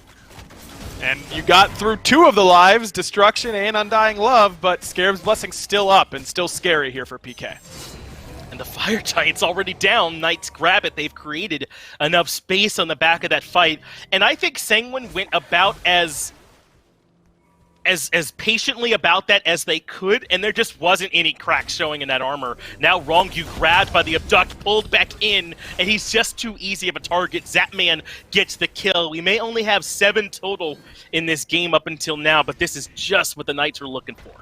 Speaker 5: And you got through 2 of the lives, Destruction and Undying Love, but Scarab's Blessing's still up and still scary here for PK.
Speaker 3: And the Fire Giant's already down. Knights grab it. They've created enough space on the back of that fight. And I think Sanguine went about as patiently about that as they could, and there just wasn't any cracks showing in that armor. Now Rongyu grabbed by the Abduct, pulled back in, and he's just too easy of a target. Zapman gets the kill. We may only have 7 total in this game up until now, but this is just what the Knights were looking for.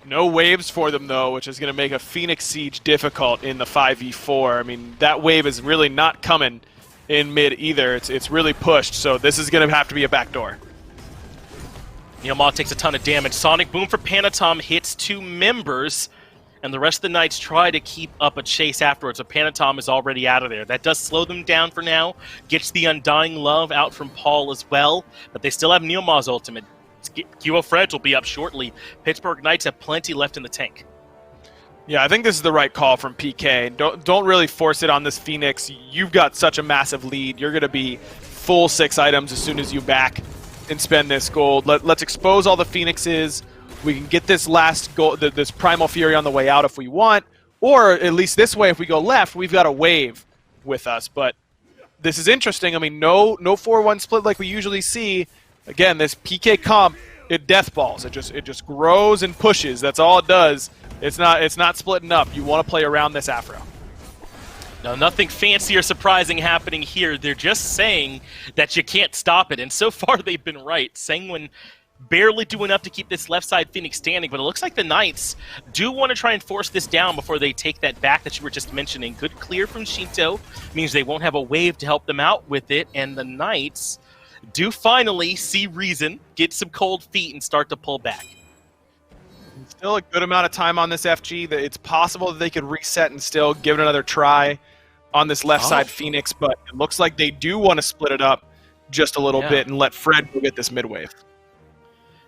Speaker 5: No waves for them, though, which is going to make a Phoenix Siege difficult in the 5v4. I mean, that wave is really not coming in mid either. It's really pushed, so this is going to have to be a backdoor.
Speaker 3: Neilmaw takes a ton of damage. Sonic Boom for Panatom hits 2 members, and the rest of the Knights try to keep up a chase afterwards, so Panatom is already out of there. That does slow them down for now. Gets the Undying Love out from Paul as well, but they still have Neilmaw's ultimate. Kyo Fred will be up shortly. Pittsburgh Knights have plenty left in the tank.
Speaker 5: Yeah, I think this is the right call from PK. Don't really force it on this Phoenix. You've got such a massive lead. You're going to be full 6 items as soon as you back and spend this gold. Let's expose all the Phoenixes. We can get this last gold, this Primal Fury on the way out if we want, or at least this way, if we go left, we've got a wave with us. But this is interesting. I mean, no 4-1 split like we usually see. Again, this PK comp, it death balls. It just grows and pushes. That's all it does. It's not splitting up. You want to play around this Afro.
Speaker 3: Now, nothing fancy or surprising happening here. They're just saying that you can't stop it, and so far they've been right. Sanguine barely do enough to keep this left side Phoenix standing, but it looks like the Knights do want to try and force this down before they take that back that you were just mentioning. Good clear from Shinto means they won't have a wave to help them out with it, and the Knights do finally see reason, get some cold feet, and start to pull back.
Speaker 5: Still a good amount of time on this FG. That it's possible that they could reset and still give it another try on this left side Phoenix, but it looks like they do want to split it up just a little bit and let Fred go get this mid wave.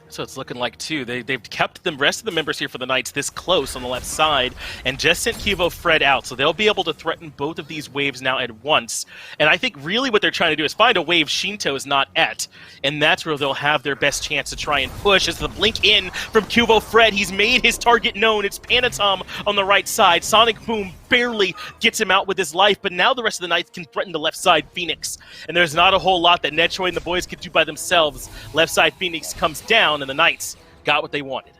Speaker 3: So it's looking like, too, they've kept the rest of the members here for the Knights this close on the left side and just sent Cubo Fred out. So they'll be able to threaten both of these waves now at once. And I think really what they're trying to do is find a wave Shinto is not at. And that's where they'll have their best chance to try and push. As the blink in from Cubo Fred, he's made his target known. It's Panatom on the right side. Sonic Boom barely gets him out with his life, but now the rest of the Knights can threaten the left side Phoenix. And there's not a whole lot that Netroid and the boys can do by themselves. Left side Phoenix comes down, and the Knights got what they wanted.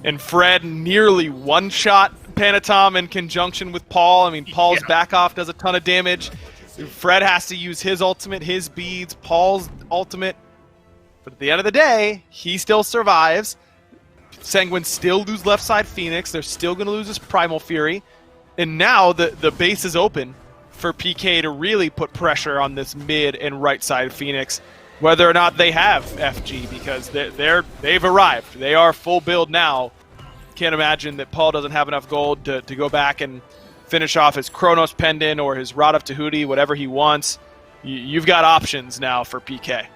Speaker 5: And Fred nearly one-shot Panatom in conjunction with Paul. I mean, Paul's back off does a ton of damage. Fred has to use his ultimate, his beads, Paul's ultimate. But at the end of the day, he still survives. Sanguine still lose left side Phoenix. They're still going to lose his Primal Fury. And now the base is open for PK to really put pressure on this mid and right side Phoenix, whether or not they have FG, because they've arrived. They are full build now. Can't imagine that Paul doesn't have enough gold to go back and finish off his Chronos Pendant or his Rod of Tahuti, whatever he wants. You've got options now for PK.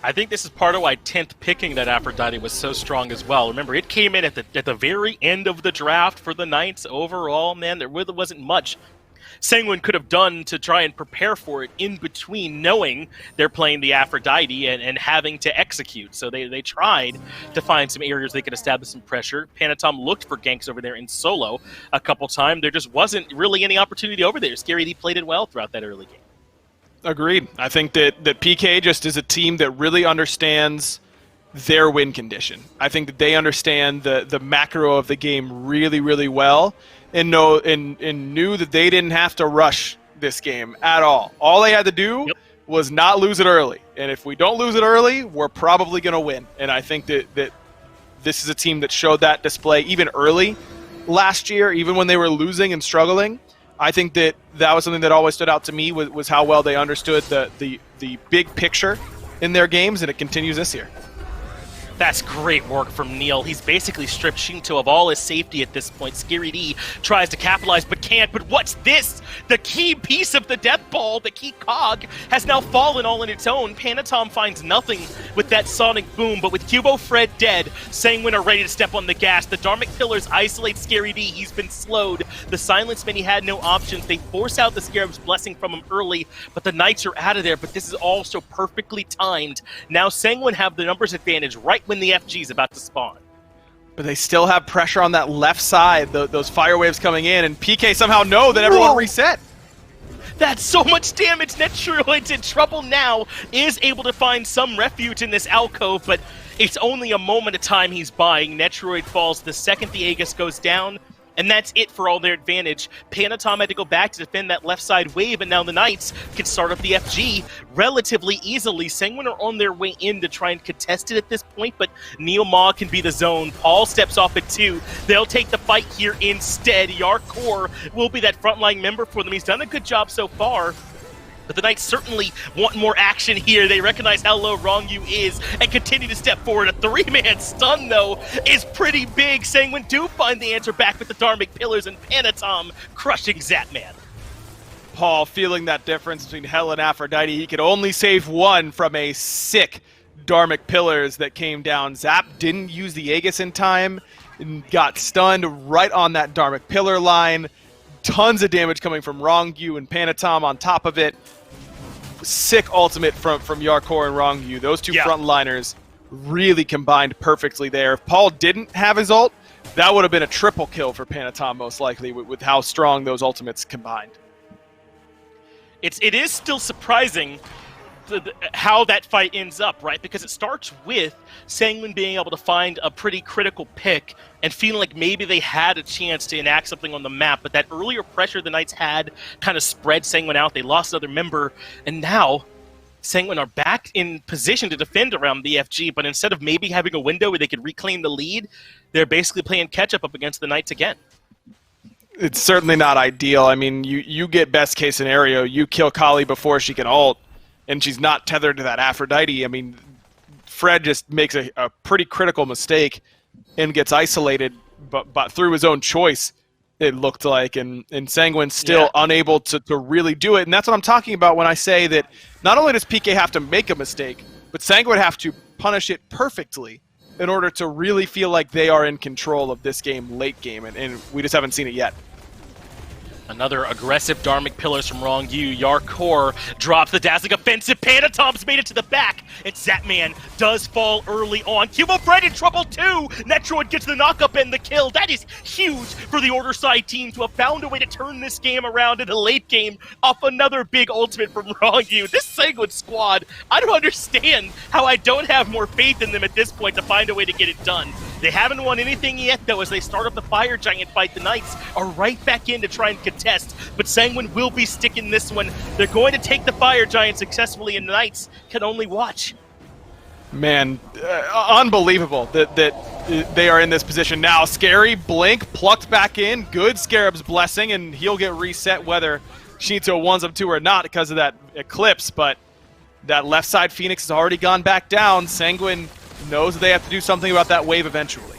Speaker 3: I think this is part of why 10th picking that Aphrodite was so strong as well. Remember, it came in at the very end of the draft for the Knights overall. Man, there really wasn't much Sanguine could have done to try and prepare for it in between knowing they're playing the Aphrodite and having to execute. So they tried to find some areas they could establish some pressure. Panatom looked for ganks over there in solo a couple times. There just wasn't really any opportunity over there. Scary D played it well throughout that early game.
Speaker 5: Agreed. I think that PK just is a team that really understands their win condition. I think that they understand the macro of the game really, really well, and knew that they didn't have to rush this game at all. All they had to do was not lose it early. And if we don't lose it early, we're probably going to win. And I think that this is a team that showed that display even early last year, even when they were losing and struggling. I think that was something that always stood out to me was how well they understood the big picture in their games, and it continues this year.
Speaker 3: That's great work from Neil. He's basically stripped Shinto of all his safety at this point. Scary D tries to capitalize but can't. But what's this? The key piece of the death ball, the key cog, has now fallen all on its own. Panatom finds nothing with that sonic boom, but with Cubo Fred dead, Sanguine are ready to step on the gas. The Dharmic Pillars isolate Scary D. He's been slowed. The Silence Men, he had no options. They force out the Scarab's Blessing from him early, but the Knights are out of there. But this is all so perfectly timed. Now Sanguine have the numbers advantage right when the FG is about to spawn.
Speaker 5: But they still have pressure on that left side, those fire waves coming in, and PK somehow know that everyone reset.
Speaker 3: That's so much damage. Netroid's in trouble now, is able to find some refuge in this alcove, but it's only a moment of time he's buying. Netroid falls the second the Aegis goes down, and that's it for all their advantage. Panatom had to go back to defend that left side wave, and now the Knights can start up the FG relatively easily. Sanguine are on their way in to try and contest it at this point, but Neo Ma can be the zone. Paul steps off at 2. They'll take the fight here instead. Yarkor will be that frontline member for them. He's done a good job so far. But the Knights certainly want more action here. They recognize how low Rongyu is and continue to step forward. A 3-man stun, though, is pretty big. Sanguine do find the answer back with the Dharmic Pillars, and Panatom crushing Zapman.
Speaker 5: Paul feeling that difference between Hell and Aphrodite. He could only save one from a sick Dharmic Pillars that came down. Zap didn't use the Aegis in time and got stunned right on that Dharmic Pillar line. Tons of damage coming from Rongyu and Panatom on top of it. Sick ultimate from Yarkor and Rongyu. Those two frontliners really combined perfectly there. If Paul didn't have his ult, that would have been a triple kill for Panatom most likely with how strong those ultimates combined.
Speaker 3: It is still surprising how that fight ends up, right? Because it starts with Sanguine being able to find a pretty critical pick and feeling like maybe they had a chance to enact something on the map, but that earlier pressure the Knights had kind of spread Sanguine out. They lost another member, and now Sanguine are back in position to defend around the FG, but instead of maybe having a window where they could reclaim the lead, they're basically playing catch-up up against the Knights again.
Speaker 5: It's certainly not ideal. I mean, you get best case scenario, you kill Kali before she can ult, and she's not tethered to that Aphrodite. I mean, Fred just makes a pretty critical mistake and gets isolated, but through his own choice, it looked like, and Sanguine's still unable to really do it. And that's what I'm talking about when I say that not only does PK have to make a mistake, but Sanguine have to punish it perfectly in order to really feel like they are in control of this game late game, and we just haven't seen it yet.
Speaker 3: Another aggressive Dharmic Pillars from Rongyu. Yarkor drops the dazzling offensive. Panatom's made it to the back, and Zapman does fall early on. Cubo Fred in trouble too! Netroid gets the knock-up and the kill. That is huge for the Order side team to have found a way to turn this game around in the late game off another big ultimate from Rongyu. This Sanguine squad, I don't understand how I don't have more faith in them at this point to find a way to get it done. They haven't won anything yet, though, as they start up the Fire Giant fight. The Knights are right back in to try and contest, but Sanguine will be sticking this one. They're going to take the Fire Giant successfully, and the Knights can only watch.
Speaker 5: Man, unbelievable that they are in this position now. Scary, Blink, plucked back in. Good Scarab's Blessing, and he'll get reset whether Shinto wants him to or not because of that Eclipse, but that left side Phoenix has already gone back down. Sanguine knows that they have to do something about that wave eventually.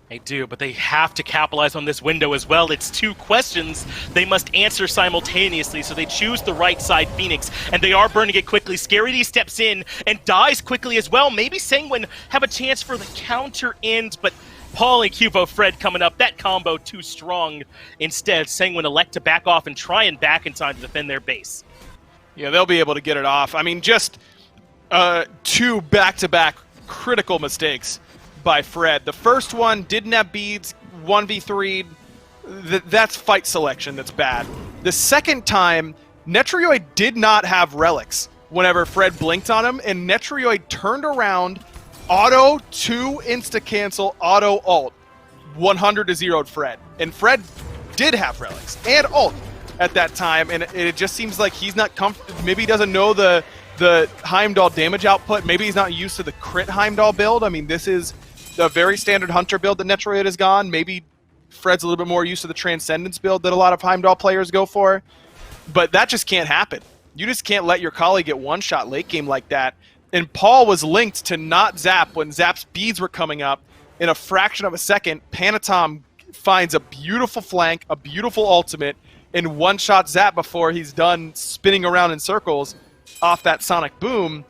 Speaker 3: They do, but they have to capitalize on this window as well. It's 2 questions they must answer simultaneously, so they choose the right side Phoenix, and they are burning it quickly. Scary D steps in and dies quickly as well. Maybe Sanguine have a chance for the counter end, but Paul and Cubo Fred coming up. That combo too strong. Instead, Sanguine elect to back off and try and back in time to defend their base.
Speaker 5: Yeah, they'll be able to get it off. I mean, just 2 back-to-back critical mistakes by Fred. The first one didn't have beads, 1v3. That's fight selection that's bad. The second time, Netrioid did not have relics whenever Fred blinked on him, and Netrioid turned around, auto 2 insta-cancel, auto ult. 100 to 0'd Fred. And Fred did have relics and ult at that time, and it just seems like he's not comfortable. Maybe he doesn't know the Heimdall damage output. Maybe he's not used to the crit Heimdall build. I mean, this is a very standard Hunter build that Netrioid has gone. Maybe Fred's a little bit more used to the Transcendence build that a lot of Heimdall players go for. But that just can't happen. You just can't let your colleague get one-shot late game like that. And Paul was linked to not Zap when Zap's beads were coming up. In a fraction of a second, Panatom finds a beautiful flank, a beautiful ultimate, and one-shot Zap before he's done spinning around in circles off that sonic boom.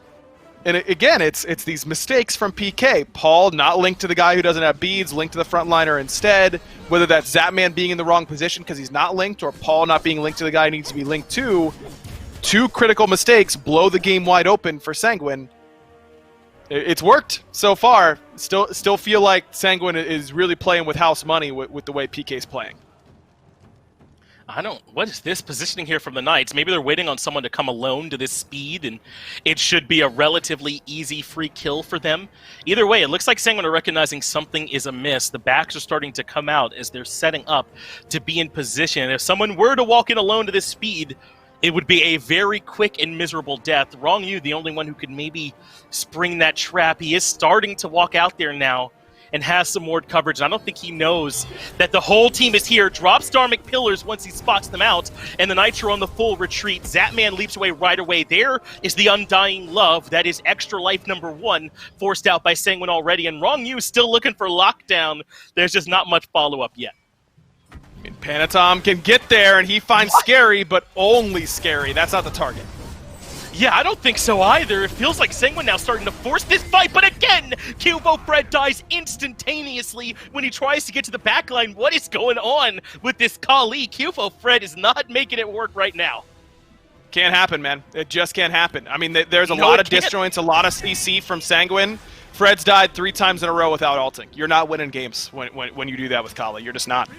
Speaker 5: And again, it's these mistakes from PK. Paul not linked to the guy who doesn't have beads, linked to the frontliner instead. Whether that's Zapman being in the wrong position because he's not linked, or Paul not being linked to the guy he needs to be linked to. 2 critical mistakes blow the game wide open for Sanguine. It's worked so far. Still feel like Sanguine is really playing with house money with the way PK's playing.
Speaker 3: What is this positioning here from the Knights? Maybe they're waiting on someone to come alone to this speed, and it should be a relatively easy free kill for them. Either way, it looks like Sanguine are recognizing something is amiss. The backs are starting to come out as they're setting up to be in position. If someone were to walk in alone to this speed, it would be a very quick and miserable death. Wrong You, the only one who could maybe spring that trap. He is starting to walk out there now and has some ward coverage. I don't think he knows that the whole team is here. Drops Dharmic Pillars once he spots them out, and the Knights are on the full retreat. Zapman leaps away right away. There is the Undying Love. That is extra life number 1, forced out by Sanguine already, and Wrong You still looking for lockdown. There's just not much follow-up yet.
Speaker 5: Panatom can get there, and he finds Scary, but only Scary. That's not the target.
Speaker 3: Yeah, I don't think so either. It feels like Sanguine now starting to force this fight, but again, Cubo Fred dies instantaneously when he tries to get to the backline. What is going on with this Kali? Cubo Fred is not making it work right now.
Speaker 5: Can't happen, man. It just can't happen. I mean, there's a lot of disjoints, a lot of CC from Sanguine. Fred's died 3 times in a row without ulting. You're not winning games when you do that with Kali. You're just not.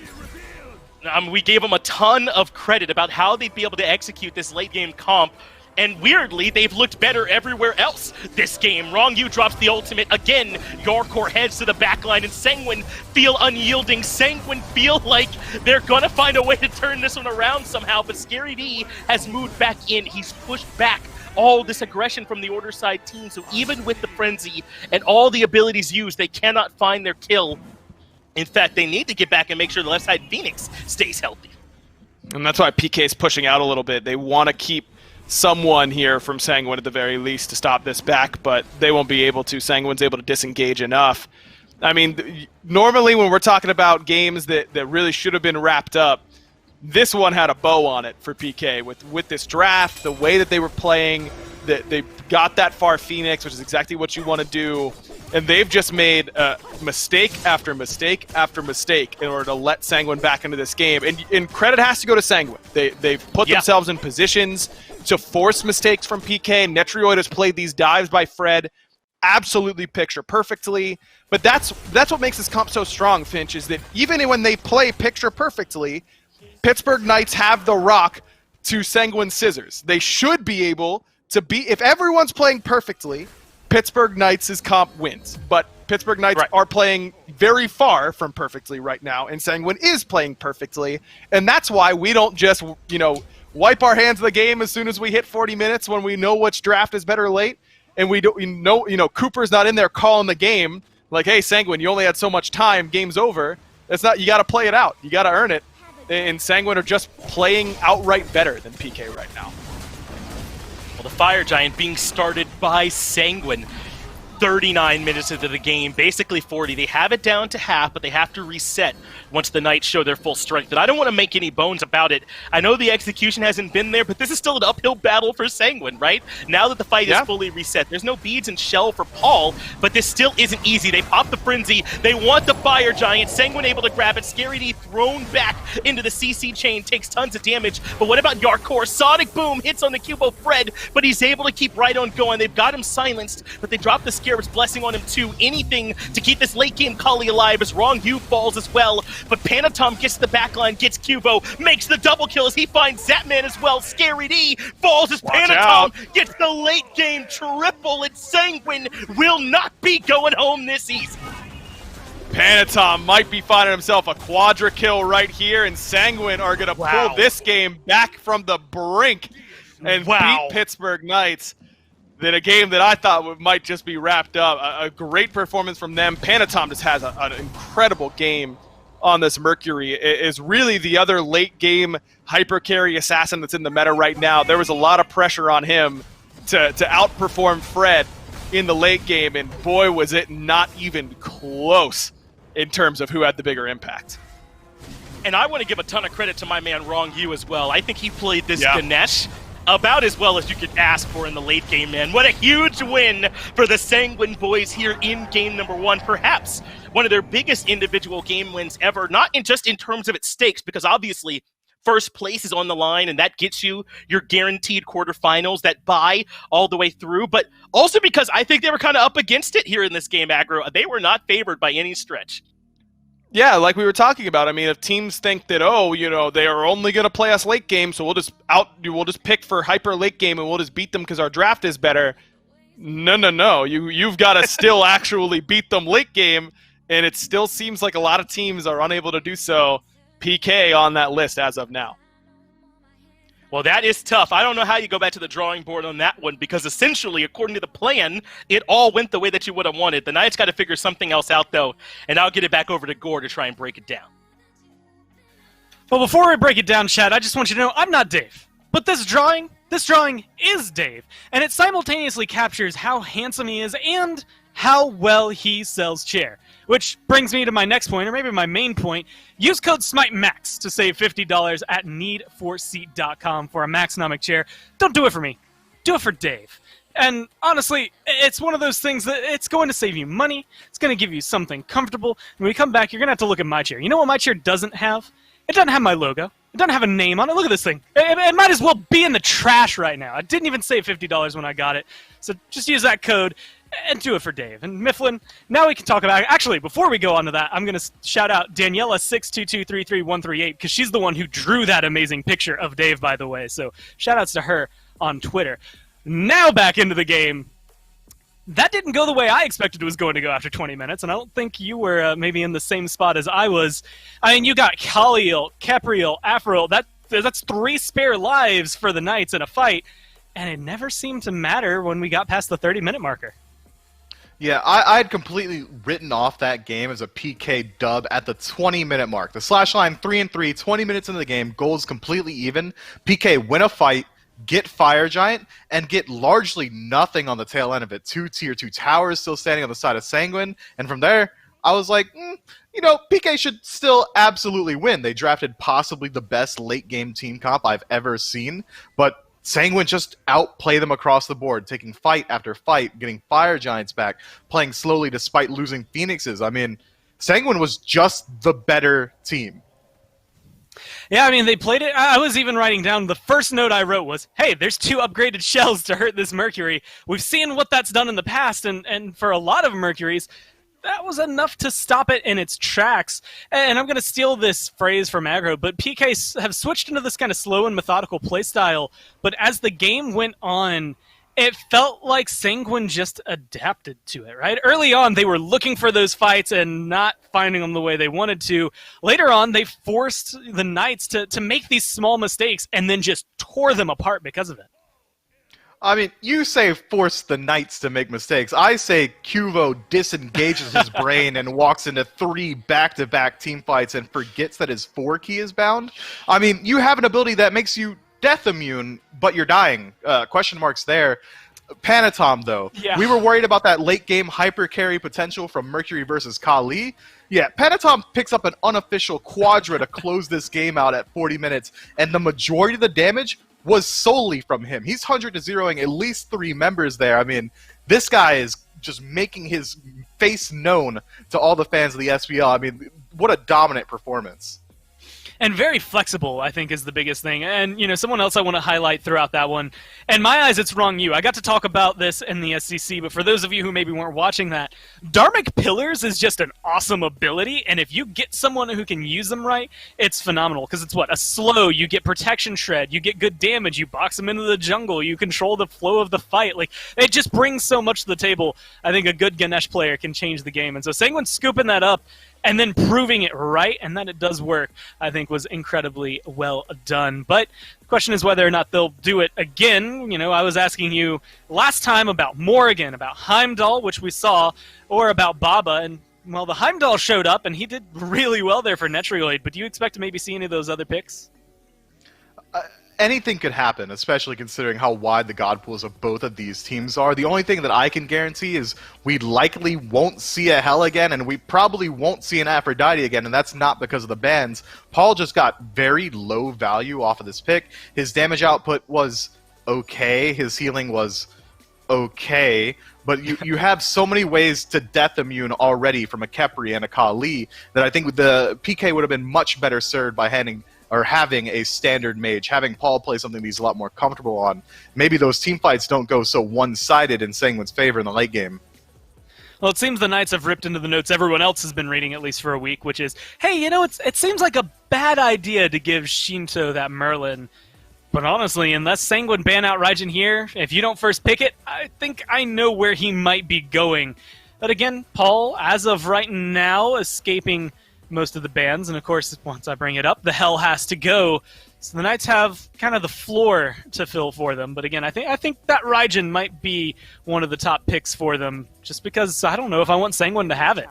Speaker 3: We gave him a ton of credit about how they'd be able to execute this late game comp. And weirdly, they've looked better everywhere else this game. Wrong You drops the ultimate. Again, Yorkor heads to the backline, and Sanguine feel unyielding. Sanguine feel like they're going to find a way to turn this one around somehow, but Scary D has moved back in. He's pushed back all this aggression from the Order side team, so even with the Frenzy and all the abilities used, they cannot find their kill. In fact, they need to get back and make sure the left side Phoenix stays healthy.
Speaker 5: And that's why PK's pushing out a little bit. They want to keep someone here from Sanguine at the very least to stop this back, but they won't be able to. Sanguine's able to disengage enough. I mean, normally when we're talking about games that really should have been wrapped up, this one had a bow on it for PK. With this draft, the way that they were playing, that they got that far Phoenix, which is exactly what you want to do, and they've just made mistake after mistake after mistake in order to let Sanguine back into this game. And credit has to go to Sanguine. They've put themselves in positions to force mistakes from PK. Netrioid has played these dives by Fred absolutely picture perfectly. But that's what makes this comp so strong, Finch, is that even when they play picture perfectly, Pittsburgh Knights have the rock to Sanguine Scissors. They should be able to be, if everyone's playing perfectly, Pittsburgh Knights' comp wins. But Pittsburgh Knights are playing very far from perfectly right now, and Sanguine is playing perfectly. And that's why we don't just, wipe our hands of the game as soon as we hit 40 minutes when we know which draft is better late, and we know, Cooper's not in there calling the game like, hey, Sanguine, you only had so much time, game's over. That's not, you got to play it out. You got to earn it. And Sanguine are just playing outright better than PK right now.
Speaker 3: Well, the Fire Giant being started by Sanguine. 39 minutes into the game, basically 40. They have it down to half, but they have to reset once the Knights show their full strength. And I don't want to make any bones about it. I know the execution hasn't been there, but this is still an uphill battle for Sanguine, right? Now that the fight is fully reset, there's no beads and shell for Paul, but this still isn't easy. They pop the Frenzy. They want the Fire Giant. Sanguine able to grab it. Scary D thrown back into the CC chain, takes tons of damage. But what about Yarkor? Sonic Boom hits on the Cubo Fred, but he's able to keep right on going. They've got him silenced, but they drop the Scarab's Blessing on him too. Anything to keep this late game Kali alive as Wrong You falls as well. But Panatom gets the backline, gets Cubo, makes the double kill as he finds Zapman as well. Scary D falls as Panatom gets the late game triple. And Sanguine will not be going home this easy.
Speaker 5: Panatom might be finding himself a quadra kill right here, and Sanguine are going to pull this game back from the brink and beat Pittsburgh Knights in a game that I thought might just be wrapped up. A great performance from them. Panatom just has an incredible game on this Mercury. It is really the other late game hyper carry assassin that's in the meta right now. There was a lot of pressure on him to outperform Fred in the late game, and boy, was it not even close in terms of who had the bigger impact.
Speaker 3: And I want to give a ton of credit to my man Wrong You as well. I think he played this Ganesh about as well as you could ask for in the late game, man. What a huge win for the Sanguine boys here in game number 1. Perhaps one of their biggest individual game wins ever, not just in terms of its stakes, because obviously first place is on the line, and that gets you your guaranteed quarterfinals, that bye all the way through, but also because I think they were kind of up against it here in this game, Aggro. They were not favored by any stretch.
Speaker 5: Yeah, like we were talking about. I mean, if teams think that, oh, you know, they are only going to play us late game, so we'll just pick for hyper late game and we'll just beat them because our draft is better. No. You've got to still actually beat them late game, and it still seems like a lot of teams are unable to do so. PK on that list as of now.
Speaker 3: Well, that is tough. I don't know how you go back to the drawing board on that one, because essentially, according to the plan, it all went the way that you would have wanted. The Knights got to figure something else out, though, and I'll get it back over to Gore to try and break it down.
Speaker 1: Well, before we break it down, Chad, I just want you to know I'm not Dave. But this drawing is Dave, and it simultaneously captures how handsome he is and how well he sells chair. Which brings me to my next point, or maybe my main point. Use code SMITEMAX to save $50 at needforseat.com for a Maxnomic chair. Don't do it for me. Do it for Dave. And honestly, it's one of those things that it's going to save you money. It's going to give you something comfortable. When we come back, you're going to have to look at my chair. You know what my chair doesn't have? It doesn't have my logo. It doesn't have a name on it. Look at this thing. It might as well be in the trash right now. I didn't even save $50 when I got it. So just use that code and do it for Dave. And Mifflin, now we can talk about... Actually, before we go on to that, I'm going to shout out Daniela62233138, because she's the one who drew that amazing picture of Dave, by the way. So shout outs to her on Twitter. Now back into the game. That didn't go the way I expected it was going to go after 20 minutes, and I don't think you were maybe in the same spot as I was. I mean, you got Kaliel, Capriel, Afril. That's 3 spare lives for the Knights in a fight, and it never seemed to matter when we got past the 30-minute marker.
Speaker 2: Yeah, I had completely written off that game as a PK dub at the 20-minute mark. The slash line 3-3, 20 minutes into the game, goals completely even. PK win a fight, get Fire Giant, and get largely nothing on the tail end of it. 2 tier 2 towers still standing on the side of Sanguine, and from there, I was like, you know, PK should still absolutely win. They drafted possibly the best late-game team comp I've ever seen, but Sanguine just outplay them across the board, taking fight after fight, getting Fire Giants back, playing slowly despite losing Phoenixes. I mean, Sanguine was just the better team.
Speaker 1: Yeah, I mean, they played it. I was even writing down, the first note I wrote was, hey, there's 2 upgraded shells to hurt this Mercury. We've seen what that's done in the past, and for a lot of Mercuries, that was enough to stop it in its tracks. And I'm going to steal this phrase from Aggro, but PK have switched into this kind of slow and methodical playstyle, but as the game went on, it felt like Sanguine just adapted to it, right? Early on, they were looking for those fights and not finding them the way they wanted to. Later on, they forced the Knights to make these small mistakes and then just tore them apart because of it.
Speaker 2: I mean, you say force the Knights to make mistakes. I say Cuvo disengages his brain and walks into 3 back-to-back team fights and forgets that his 4 key is bound. I mean, you have an ability that makes you death immune, but you're dying. Question marks there. Panatom, though.
Speaker 1: Yeah.
Speaker 2: We were worried about that late game hyper carry potential from Mercury versus Kali. Yeah, Panatom picks up an unofficial Quadra to close this game out at 40 minutes, and the majority of the damage was solely from him. He's 100-0ing at least 3 members there. I mean, this guy is just making his face known to all the fans of the SPL. I mean, what a dominant performance.
Speaker 1: And very flexible, I think, is the biggest thing. And, someone else I want to highlight throughout that one. In my eyes, it's Wrong You. I got to talk about this in the SCC, but for those of you who maybe weren't watching that, Dharmic Pillars is just an awesome ability, and if you get someone who can use them right, it's phenomenal. Because it's a slow, you get protection shred, you get good damage, you box them into the jungle, you control the flow of the fight. Like, it just brings so much to the table. I think a good Ganesh player can change the game. And so Sanguine scooping that up, and then proving it right, and that it does work, I think was incredibly well done. But the question is whether or not they'll do it again. I was asking you last time about Morrigan, about Heimdall, which we saw, or about Baba, and, well, the Heimdall showed up, and he did really well there for Netrioid, but do you expect to maybe see any of those other picks?
Speaker 2: Anything could happen, especially considering how wide the god pools of both of these teams are. The only thing that I can guarantee is we likely won't see a Hell again, and we probably won't see an Aphrodite again, and that's not because of the bans. Paul just got very low value off of this pick. His damage output was okay. His healing was okay. But you have so many ways to death immune already from a Kepri and a Kali that I think the PK would have been much better served by having a standard mage, having Paul play something that he's a lot more comfortable on. Maybe those team fights don't go so one-sided in Sanguine's favor in the late game.
Speaker 1: Well, it seems the Knights have ripped into the notes everyone else has been reading at least for a week, which is, hey, it seems like a bad idea to give Shinto that Merlin. But honestly, unless Sanguine ban out Raijin here, if you don't first pick it, I think I know where he might be going. But again, Paul, as of right now, escaping most of the bans, and of course, once I bring it up, the Hell has to go. So the Knights have kind of the floor to fill for them. But again, I think that Raijin might be one of the top picks for them, just because I don't know if I want Sanguine to have it.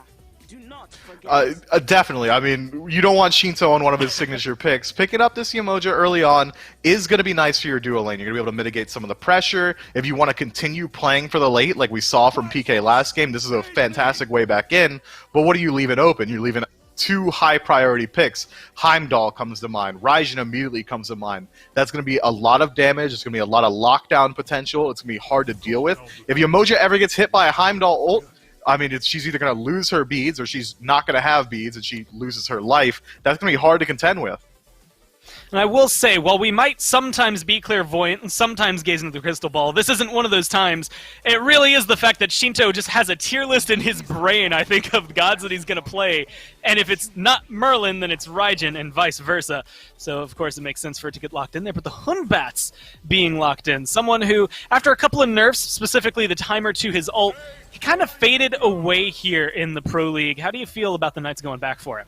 Speaker 2: Definitely. I mean, you don't want Shinto on one of his signature picks. Picking up this Yamoja early on is going to be nice for your duo lane. You're going to be able to mitigate some of the pressure. If you want to continue playing for the late, like we saw from PK last game, this is a fantastic way back in. But what are you leaving open? You're leaving 2 high-priority picks. Heimdall comes to mind. Raijin immediately comes to mind. That's going to be a lot of damage. It's going to be a lot of lockdown potential. It's going to be hard to deal with. If Yamoja ever gets hit by a Heimdall ult, I mean, she's either going to lose her beads or she's not going to have beads and she loses her life. That's going to be hard to contend with.
Speaker 1: And I will say, while we might sometimes be clairvoyant and sometimes gaze into the crystal ball, this isn't one of those times. It really is the fact that Shinto just has a tier list in his brain, I think, of gods that he's going to play. And if it's not Merlin, then it's Raijin and vice versa. So, of course, it makes sense for it to get locked in there. But the Hunbats being locked in. Someone who, after a couple of nerfs, specifically the timer to his ult, he kind of faded away here in the Pro League. How do you feel about the Knights going back for it?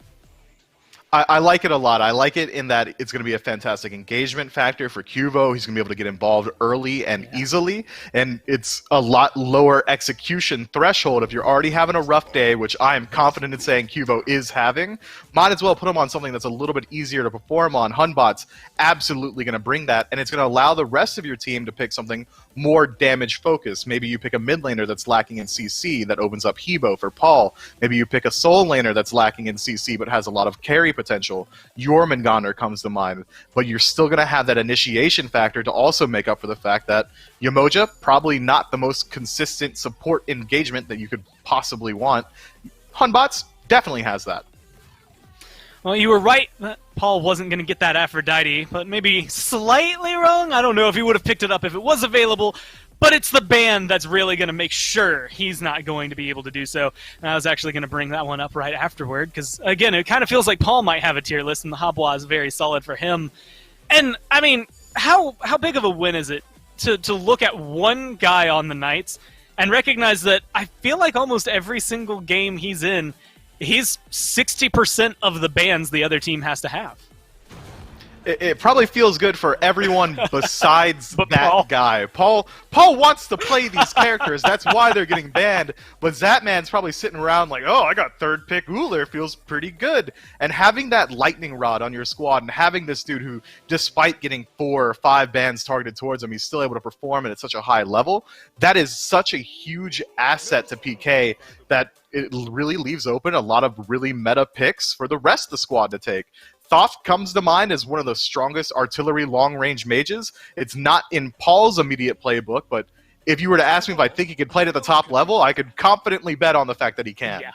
Speaker 2: I like it a lot. I like it in that it's going to be a fantastic engagement factor for Cuvo. He's going to be able to get involved early and easily, and it's a lot lower execution threshold. If you're already having a rough day, which I am confident in saying Cuvo is having, might as well put him on something that's a little bit easier to perform on. Hunbot's absolutely going to bring that, and it's going to allow the rest of your team to pick something more damage focused. Maybe you pick a mid laner that's lacking in CC that opens up Hebo for Paul. Maybe you pick a soul laner that's lacking in CC but has a lot of carry potential. Jormungandr comes to mind, but you're still going to have that initiation factor to also make up for the fact that Yamoja, probably not the most consistent support engagement that you could possibly want. Hunbots definitely has that.
Speaker 1: Well, you were right that Paul wasn't going to get that Aphrodite, but maybe slightly wrong. I don't know if he would have picked it up if it was available, but it's the ban that's really going to make sure he's not going to be able to do so. And I was actually going to bring that one up right afterward, because, again, it kind of feels like Paul might have a tier list, and the Habwa is very solid for him. And, I mean, how big of a win is it to look at one guy on the Knights and recognize that I feel like almost every single game he's in, he's 60% of the bans the other team has to have.
Speaker 2: It probably feels good for everyone besides
Speaker 1: But
Speaker 2: that
Speaker 1: Paul.
Speaker 2: guy. Paul wants to play these characters. That's why they're getting banned. But Zatman's probably sitting around like, oh, I got third pick Uller. Feels pretty good. And having that lightning rod on your squad and having this dude who, despite getting 4 or 5 bans targeted towards him, he's still able to perform at such a high level. That is such a huge asset to PK that it really leaves open a lot of really meta picks for the rest of the squad to take. Thoth comes to mind as one of the strongest artillery long-range mages. It's not in Paul's immediate playbook, but if you were to ask me if I think he could play it at the top level, I could confidently bet on the fact that he can.
Speaker 1: Yeah.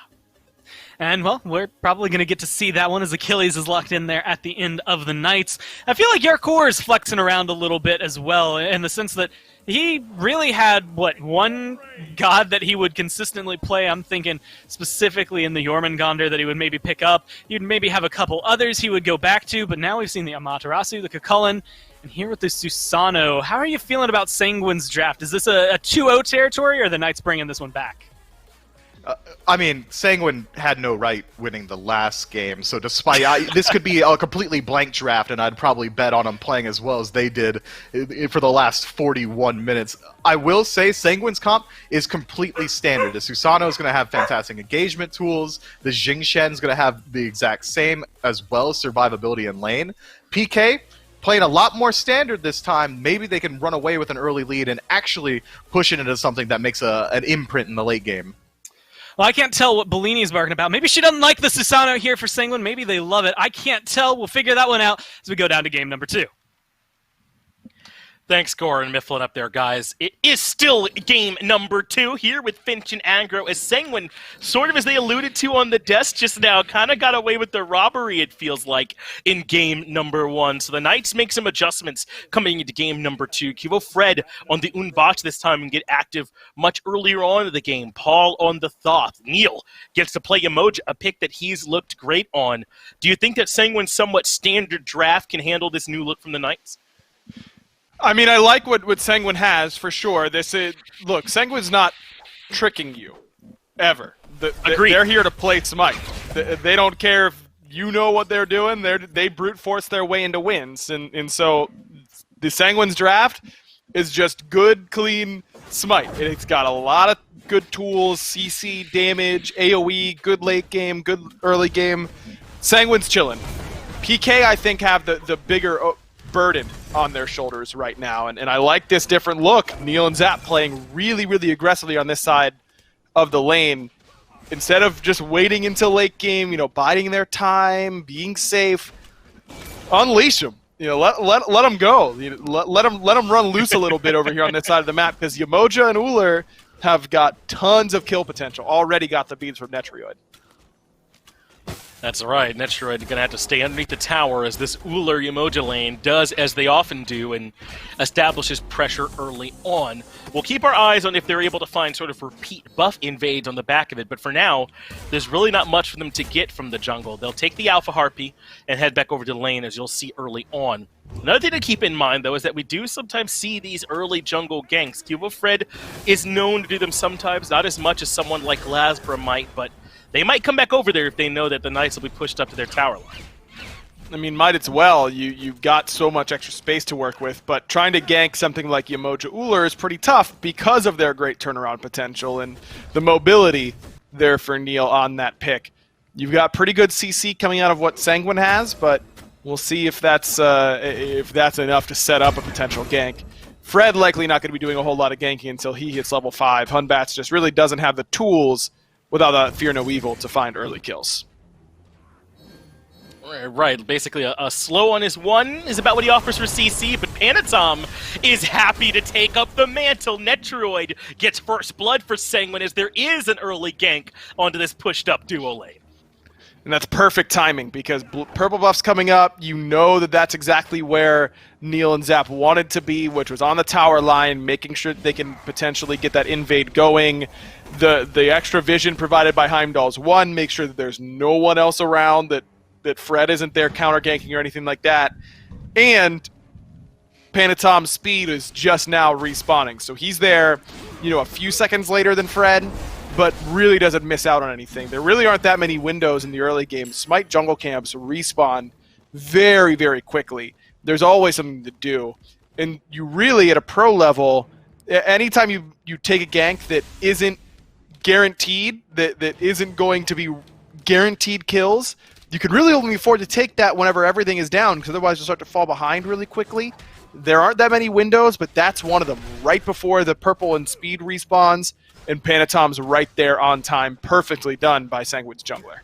Speaker 1: And, well, we're probably going to get to see that one as Achilles is locked in there at the end of the Knights. I feel like Yarkor is flexing around a little bit as well, in the sense that he really had, one god that he would consistently play. I'm thinking specifically in the Jormungandr that he would maybe pick up. You'd maybe have a couple others he would go back to, but now we've seen the Amaterasu, the Cucullin, and here with the Susano. How are you feeling about Sanguine's draft? Is this a 2-0 territory, or are the Knights bringing this one back?
Speaker 2: I mean, Sanguine had no right winning the last game, so despite this could be a completely blank draft, and I'd probably bet on them playing as well as they did for the last 41 minutes. I will say Sanguine's comp is completely standard. The Susano is going to have fantastic engagement tools. The Jingshen's going to have the exact same, as well as survivability in lane. PK playing a lot more standard this time. Maybe they can run away with an early lead and actually push it into something that makes an imprint in the late game.
Speaker 1: Well, I can't tell what Bellini's barking about. Maybe she doesn't like the Susano here for Sanguine. Maybe they love it. I can't tell. We'll figure that one out as we go down to game number 2.
Speaker 3: Thanks, Gore and Mifflin up there, guys. It is still game number 2 here with Finch and Angro, as Sanguine, sort of as they alluded to on the desk just now, kind of got away with the robbery, it feels like, in game number 1. So the Knights make some adjustments coming into game number 2. Kivo Fred on the Unbach this time and get active much earlier on in the game. Paul on the Thoth. Neil gets to play Emoji, a pick that he's looked great on. Do you think that Sanguine's somewhat standard draft can handle this new look from the Knights?
Speaker 5: I mean, I like what Sanguine has, for sure. Look, Sanguine's not tricking you, ever.
Speaker 3: Agreed.
Speaker 5: They're here to play SMITE. They don't care if you know what they're doing. They brute force their way into wins. And so the Sanguine's draft is just good, clean SMITE. It's got a lot of good tools, CC, damage, AoE, good late game, good early game. Sanguine's chilling. PK, I think, have the bigger burden on their shoulders right now, and I like this different look. Neil and Zap playing really, really aggressively on this side of the lane. Instead of just waiting until late game, biding their time, being safe, unleash them. Let them go. Let them run loose a little bit over here on this side of the map, because Yamoja and Uller have got tons of kill potential. Already got the beads from Netrioid.
Speaker 3: That's right. Netroid going to have to stay underneath the tower as this Uller Yamoja lane does as they often do and establishes pressure early on. We'll keep our eyes on if they're able to find sort of repeat buff invades on the back of it, but for now, there's really not much for them to get from the jungle. They'll take the Alpha Harpy and head back over to the lane, as you'll see early on. Another thing to keep in mind, though, is that we do sometimes see these early jungle ganks. Cubo Fred is known to do them sometimes, not as much as someone like Lasbra might, but they might come back over there if they know that the Knights will be pushed up to their tower line.
Speaker 5: I mean, might as well. You've got so much extra space to work with, but trying to gank something like Yamoja Uller is pretty tough because of their great turnaround potential and the mobility there for Neil on that pick. You've got pretty good CC coming out of what Sanguine has, but we'll see if that's enough to set up a potential gank. Fred likely not going to be doing a whole lot of ganking until he hits level 5. Hunbats just really doesn't have the tools without a Fear No Evil to find early kills.
Speaker 3: Right, basically a slow on his 1 is about what he offers for CC, but Panatom is happy to take up the mantle. Netroid gets first blood for Sanguine as there is an early gank onto this pushed up duo lane.
Speaker 5: And that's perfect timing because purple buff's coming up. You know that's exactly where Neil and Zap wanted to be, which was on the tower line, making sure that they can potentially get that invade going. The extra vision provided by Heimdall's 1 makes sure that there's no one else around, that Fred isn't there counter ganking or anything like that. And Panatom's speed is just now respawning. So he's there, a few seconds later than Fred, but really doesn't miss out on anything. There really aren't that many windows in the early game. SMITE jungle camps respawn very, very quickly. there's always something to do. And you really, at a pro level, anytime you take a gank that isn't guaranteed, that isn't going to be guaranteed kills, you can really only afford to take that whenever everything is down, because otherwise you'll start to fall behind really quickly. There aren't that many windows, but that's one of them. Right before the purple and speed respawns, and Panatom's right there on time, perfectly done by Sanguine's jungler.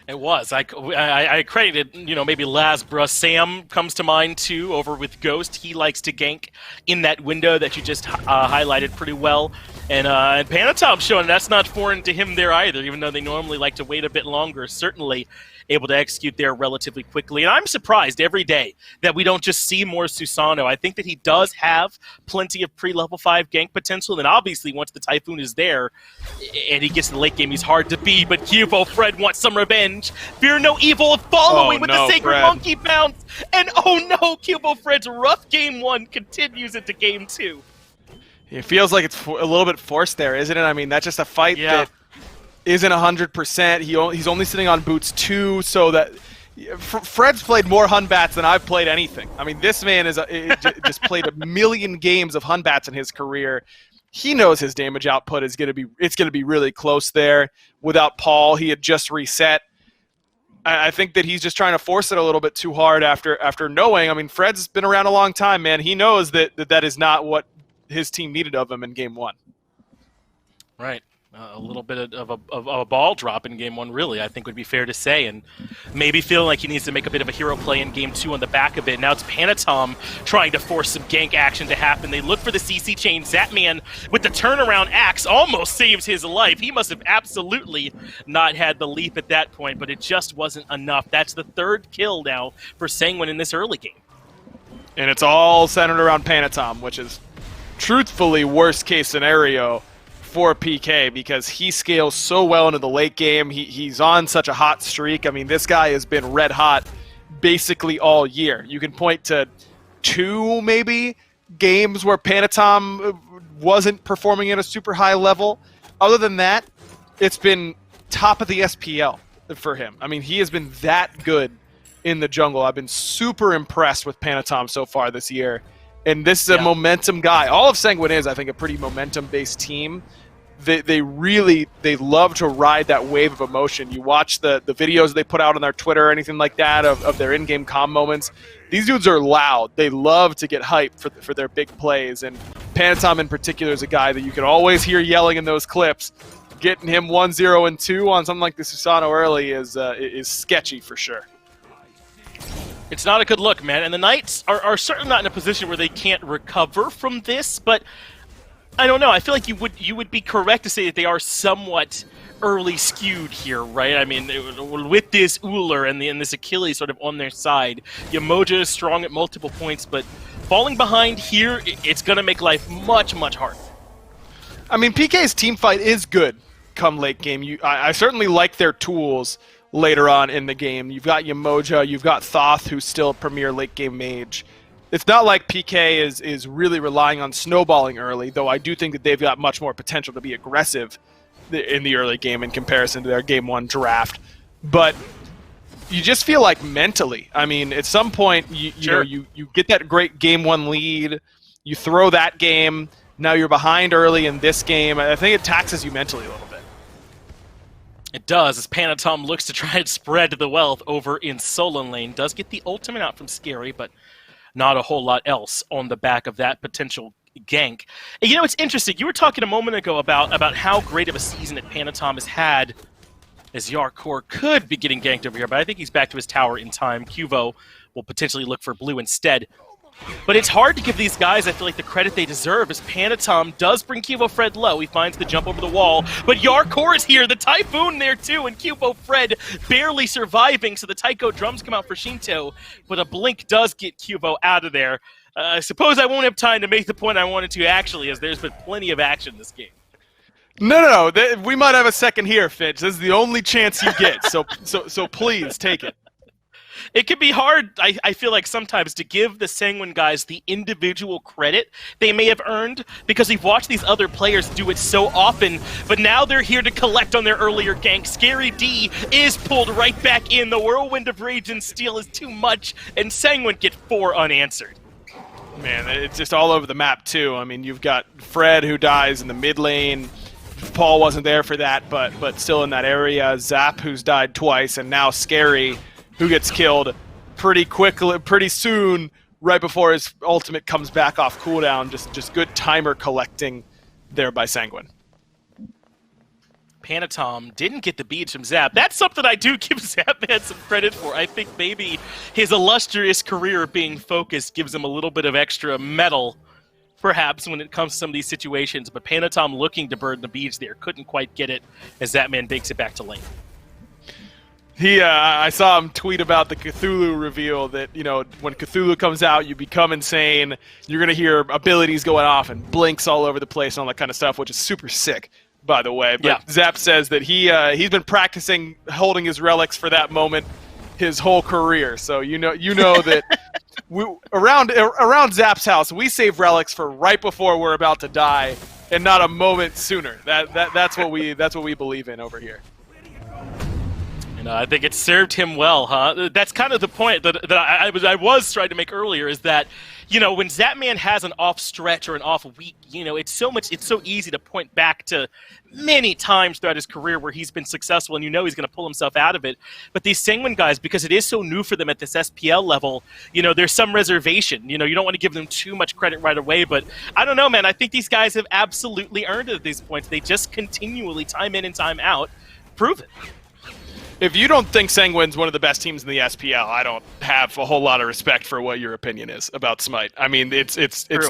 Speaker 3: It was. I credited, maybe Lasbra. Sam comes to mind, too, over with Ghost. He likes to gank in that window that you just highlighted pretty well. And Panatom showing that's not foreign to him there either, even though they normally like to wait a bit longer. Certainly able to execute there relatively quickly. And I'm surprised every day that we don't just see more Susano. I think that he does have plenty of pre-level 5 gank potential. And obviously, once the Typhoon is there and he gets to the late game, he's hard to beat. But Cubo Fred wants some revenge. Fear no evil, following with the Sacred
Speaker 5: Fred.
Speaker 3: Monkey bounce. And oh no, Cubo Fred's rough game 1 continues into game 2.
Speaker 5: It feels like it's a little bit forced there, isn't it? I mean, that's just a fight that isn't 100%. He's only sitting on boots 2, so that Fred's played more Hun Bats than I've played anything. I mean, this man just played a million games of Hun Bats in his career. He knows his damage output is going to be really close there. Without Paul, he had just reset. I think that he's just trying to force it a little bit too hard after knowing. I mean, Fred's been around a long time, man. He knows that is not what his team needed of him in game 1.
Speaker 3: Right. A little bit of a ball drop in game 1, really, I think would be fair to say, and maybe feeling like he needs to make a bit of a hero play in game 2 on the back of it. Now it's Panatom trying to force some gank action to happen. They look for the CC chain. Zatman with the turnaround axe almost saves his life. He must have absolutely not had the leap at that point, but it just wasn't enough. That's the 3rd kill now for Sanguine in this early game.
Speaker 5: And it's all centered around Panatom, which is truthfully worst case scenario for PK, because he scales so well into the late game. He's on such a hot streak. I mean, this guy has been red hot basically all year. You can point to 2 maybe games where Panatom wasn't performing at a super high level. Other than that, it's been top of the SPL for him. I mean, he has been that good in the jungle. I've been super impressed with Panatom so far this year. And this is a momentum guy. All of Sanguine is, I think, a pretty momentum-based team. They love to ride that wave of emotion. You watch the videos they put out on their Twitter or anything like that of their in-game comm moments. These dudes are loud. They love to get hyped for their big plays. And Panatom in particular is a guy that you can always hear yelling in those clips. Getting him 1-0 and 2 on something like the Susano early is sketchy for sure.
Speaker 3: It's not a good look, man. And the Knights are certainly not in a position where they can't recover from this, but I don't know. I feel like you would be correct to say that they are somewhat early skewed here, right? I mean, with this Uller and this Achilles sort of on their side, Yamoja is strong at multiple points, but falling behind here, it's going to make life much, much harder.
Speaker 5: I mean, PK's team fight is good come late game. I certainly like their tools later on in the game. You've got Yamoja, you've got Thoth, who's still a premier late game mage. It's not like PK is really relying on snowballing early, though I do think that they've got much more potential to be aggressive in the early game in comparison to their game 1 draft. But you just feel like mentally, I mean, at some point you get that great game 1 lead, you throw that game, now you're behind early in this game. I think it taxes you mentally a little bit.
Speaker 3: It does, as Panatom looks to try and spread the wealth over in Solon lane. Does get the ultimate out from Scary, but not a whole lot else on the back of that potential gank. And you know, it's interesting. You were talking a moment ago about how great of a season that Panatom has had, as Yarkor could be getting ganked over here, but I think he's back to his tower in time. Cuvo will potentially look for blue instead. But it's hard to give these guys, I feel like, the credit they deserve, as Panatom does bring Cuvo Fred low. He finds the jump over the wall, but Yarkor is here, the Typhoon there too, and Cuvo Fred barely surviving, so the Taiko drums come out for Shinto, but a blink does get Cuvo out of there. I suppose I won't have time to make the point I wanted to, actually, as there's been plenty of action this game.
Speaker 5: No. We might have a second here, Fitch. This is the only chance you get, so please take it.
Speaker 3: it can be hard, I feel like sometimes, to give the Sanguine guys the individual credit they may have earned, because we've watched these other players do it so often, but now they're here to collect on their earlier gank. Scary D is pulled right back in. The Whirlwind of Rage and Steel is too much, and Sanguine get 4 unanswered.
Speaker 5: Man, it's just all over the map, too. I mean, you've got Fred, who dies in the mid lane. Paul wasn't there for that, but still in that area. Zap, who's died twice, and now Scary, who gets killed pretty quickly, pretty soon, right before his ultimate comes back off cooldown. Just good timer collecting there by Sanguine.
Speaker 3: Panatom didn't get the beads from Zap. That's something I do give Zapman some credit for. I think maybe his illustrious career being focused gives him a little bit of extra metal, perhaps, when it comes to some of these situations. But Panatom looking to burn the beads there, couldn't quite get it as Zapman bakes it back to lane.
Speaker 5: I saw him tweet about the Cthulhu reveal that, when Cthulhu comes out, you become insane. You're going to hear abilities going off and blinks all over the place and all that kind of stuff, which is super sick, by the way. But yeah. Zap says that he's been practicing holding his relics for that moment his whole career. So you know that around Zap's house, we save relics for right before we're about to die, and not a moment sooner. That's what we believe in over here.
Speaker 3: And I think it served him well, huh? That's kind of the point that I was trying to make earlier, is that, when Zapman has an off stretch or an off week, it's so easy to point back to many times throughout his career where he's been successful and he's going to pull himself out of it. But these Sanguine guys, because it is so new for them at this SPL level, there's some reservation. You don't want to give them too much credit right away, but I don't know, man. I think these guys have absolutely earned it at these points. They just continually, time in and time out, prove it.
Speaker 5: If you don't think Sanguine's one of the best teams in the SPL, I don't have a whole lot of respect for what your opinion is about SMITE. I mean, it's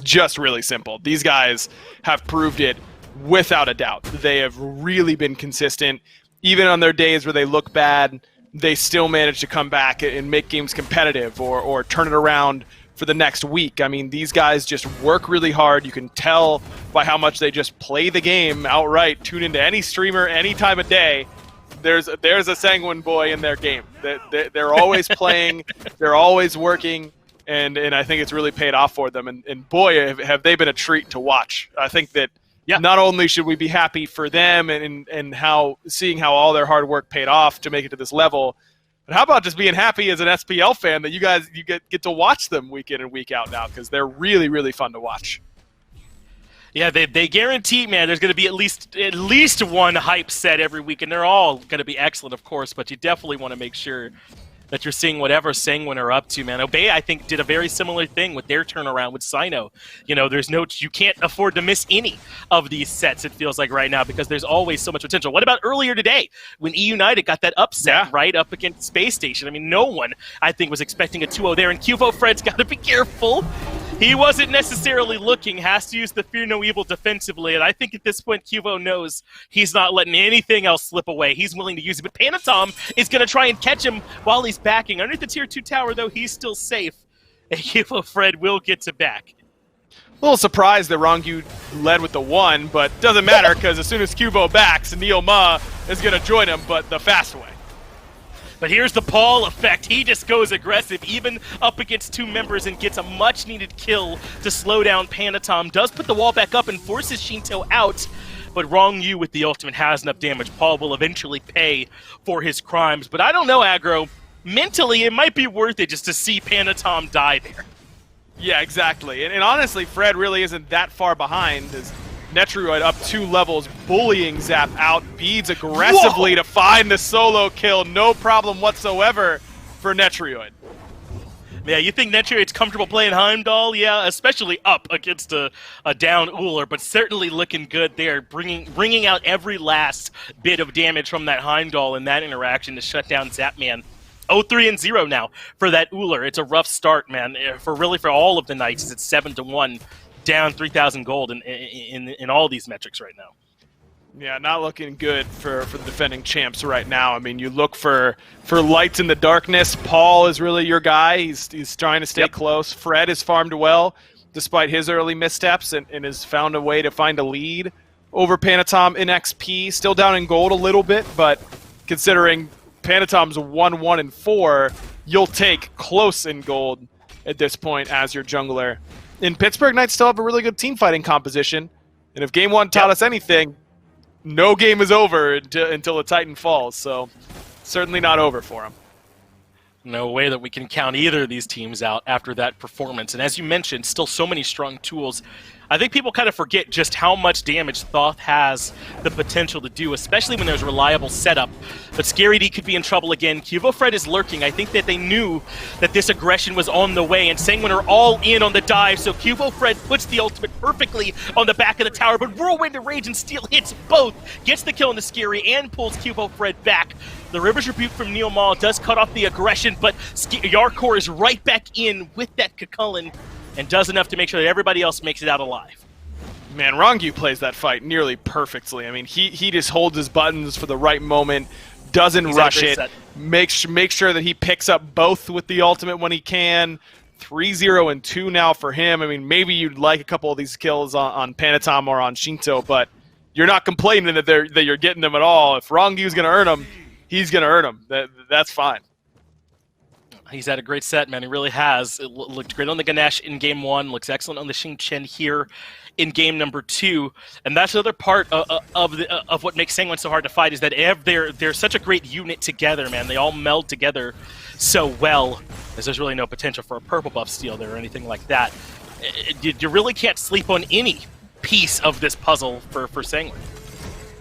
Speaker 5: just really simple. These guys have proved it without a doubt. They have really been consistent. Even on their days where they look bad, they still manage to come back and make games competitive or turn it around for the next week. I mean, these guys just work really hard. You can tell by how much they just play the game outright. Tune into any streamer any time of day. There's a Sanguine boy in their game. They're always playing, they're always working, and I think it's really paid off for them. And boy, have they been a treat to watch. I think that not only should we be happy for them and seeing how all their hard work paid off to make it to this level, but how about just being happy as an SPL fan that you get to watch them week in and week out now, because they're really, really fun to watch.
Speaker 3: Yeah, they guarantee, man, there's going to be at least one hype set every week, and they're all going to be excellent, of course, but you definitely want to make sure that you're seeing whatever Sanguine are up to, man. Obey, I think, did a very similar thing with their turnaround with Sino. You can't afford to miss any of these sets, it feels like right now, because there's always so much potential. What about earlier today when E United got that upset, right, up against Space Station? I mean, no one, I think, was expecting a 2-0 there, and Cuvo Fred's got to be careful. He wasn't necessarily looking, has to use the Fear No Evil defensively, and I think at this point Cuvo knows he's not letting anything else slip away. He's willing to use it, but Panatom is going to try and catch him while he's backing. Underneath the Tier 2 tower, though, he's still safe, and Cuvo Fred will get to back.
Speaker 5: A little surprised that Rongyu led with the 1, but doesn't matter, because as soon as Cuvo backs, Neil Ma is going to join him, but the fast way.
Speaker 3: But here's the Paul effect. He just goes aggressive, even up against 2 members, and gets a much-needed kill to slow down Panatom. Does put the wall back up and forces Shinto out, but Rongyu with the ultimate has enough damage. Paul will eventually pay for his crimes. But I don't know, Aggro. Mentally, it might be worth it just to see Panatom die there.
Speaker 5: Yeah, exactly. And honestly, Fred really isn't that far behind, as Netrioid up 2 levels, bullying Zap out, beads aggressively to find the solo kill. No problem whatsoever for Netrioid.
Speaker 3: Yeah, you think Netrioid's comfortable playing Heimdall? Yeah, especially up against a down Uller, but certainly looking good there, bringing out every last bit of damage from that Heimdall in that interaction to shut down Zapman. 0-3-0 now for that Uller. It's a rough start, man, for all of the Knights. It's 7-1. Down 3,000 gold in all these metrics right now.
Speaker 5: Yeah, not looking good for the defending champs right now. I mean, you look for lights in the darkness. Paul is really your guy. He's trying to stay close. Fred has farmed well despite his early missteps and has found a way to find a lead over Panatom in XP. Still down in gold a little bit, but considering Panatom's 1-1-4, you'll take close in gold at this point as your jungler. In Pittsburgh, Knights still have a really good team fighting composition, and if Game 1 taught us anything, no game is over until the Titan falls, so certainly not over for them.
Speaker 3: No way that we can count either of these teams out after that performance. And as you mentioned, still so many strong tools. I think people kind of forget just how much damage Thoth has the potential to do, especially when there's reliable setup. But Scary D could be in trouble again. Cubo Fred is lurking. I think that they knew that this aggression was on the way, and Sanguine are all in on the dive, so Cubo Fred puts the ultimate perfectly on the back of the tower, but Whirlwind of Rage and Steel hits both, gets the kill on the Scary, and pulls Cubo Fred back. The River's Rebuke from Neil Maul does cut off the aggression, but Yarkor is right back in with that Kakulin and does enough to make sure that everybody else makes it out alive.
Speaker 5: Man, Rongyu plays that fight nearly perfectly. I mean, he just holds his buttons for the right moment, doesn't rush it, makes sure that he picks up both with the ultimate when he can. 3-0 and 2 now for him. I mean, maybe you'd like a couple of these kills on Panatom or on Shinto, but you're not complaining that you're getting them at all. If Rongyu's going to earn them, he's going to earn them. That's fine.
Speaker 3: He's had a great set, man. He really has. It looked great on the Ganesh in Game 1. Looks excellent on the Xing Chen here in Game number 2. And that's another part of what makes Sanguine so hard to fight, is that they're such a great unit together, man. They all meld together so well, as there's really no potential for a purple buff steal there or anything like that. You really can't sleep on any piece of this puzzle for Sanguine.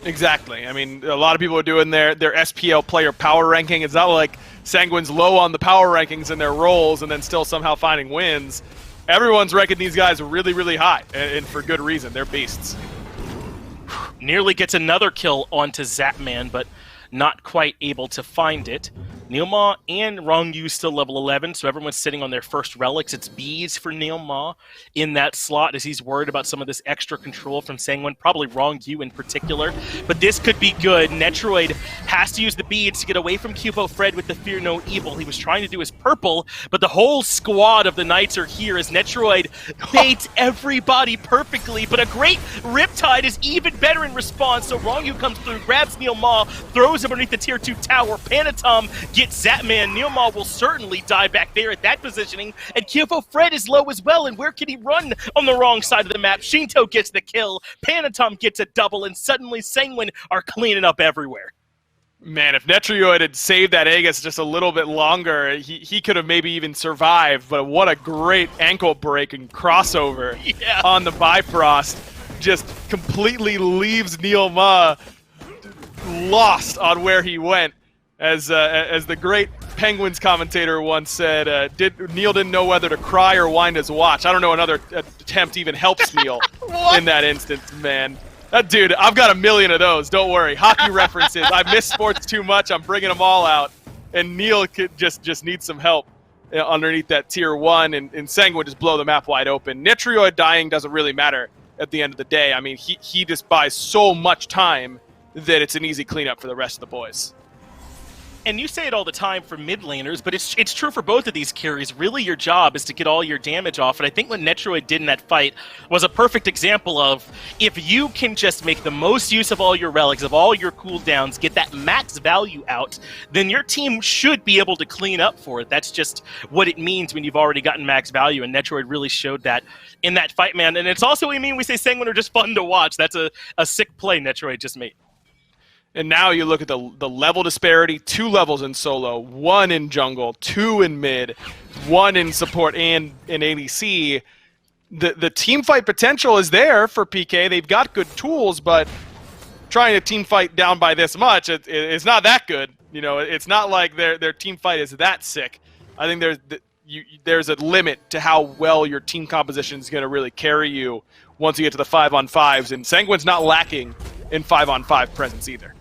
Speaker 5: Exactly. I mean, a lot of people are doing their SPL player power ranking. It's not like Sanguine's low on the power rankings in their roles and then still somehow finding wins. Everyone's ranking these guys really, really high, and for good reason. They're beasts.
Speaker 3: Nearly gets another kill onto Zapman, but not quite able to find it. Neilma and Rongyu still level 11, so everyone's sitting on their first relics. It's bees for Neilma in that slot, as he's worried about some of this extra control from Sanguine, probably Rongyu in particular. But this could be good. Netroid has to use the beads to get away from Cubo Fred with the Fear No Evil. He was trying to do his purple, but the whole squad of the Knights are here as Netroid baits everybody perfectly. But a great Riptide is even better in response, so Rongyu comes through, grabs Neilma, throws him underneath the Tier 2 tower. Panatom gets Zapman. Neilma will certainly die back there at that positioning, and Cubo Fred is low as well, and where can he run on the wrong side of the map? Shinto gets the kill, Panatom gets a double, and suddenly Sanguine are cleaning up everywhere.
Speaker 5: Man, if Netrioid had saved that Aegis just a little bit longer, he could have maybe even survived, but what a great ankle break and crossover on the Bifrost. Just completely leaves Neil Ma lost on where he went. As the great Penguins commentator once said, Neil didn't know whether to cry or wind his watch. I don't know another attempt even helps Neil in that instance, man. That dude, I've got a million of those. Don't worry. Hockey references. I miss sports too much. I'm bringing them all out. And Neil could just needs some help underneath that Tier 1, and Sanguine just blow the map wide open. Nitrioid dying doesn't really matter at the end of the day. I mean, he just buys so much time that it's an easy cleanup for the rest of the boys.
Speaker 3: And you say it all the time for mid laners, but it's true for both of these carries. Really, your job is to get all your damage off, and I think what Netroid did in that fight was a perfect example of, if you can just make the most use of all your relics, of all your cooldowns, get that max value out, then your team should be able to clean up for it. That's just what it means when you've already gotten max value, and Netroid really showed that in that fight, man. And it's also what we mean we say Sanguine are just fun to watch. That's a sick play Netroid just made.
Speaker 5: And now you look at the level disparity, 2 levels in solo, 1 in jungle, 2 in mid, 1 in support and in ADC. The team fight potential is there for PK. They've got good tools, but trying to team fight down by this much, it's not that good. You know, it's not like their team fight is that sick. I think there's a limit to how well your team composition is going to really carry you once you get to the 5-on-5s, and Sanguine's not lacking in 5-on-5 presence either.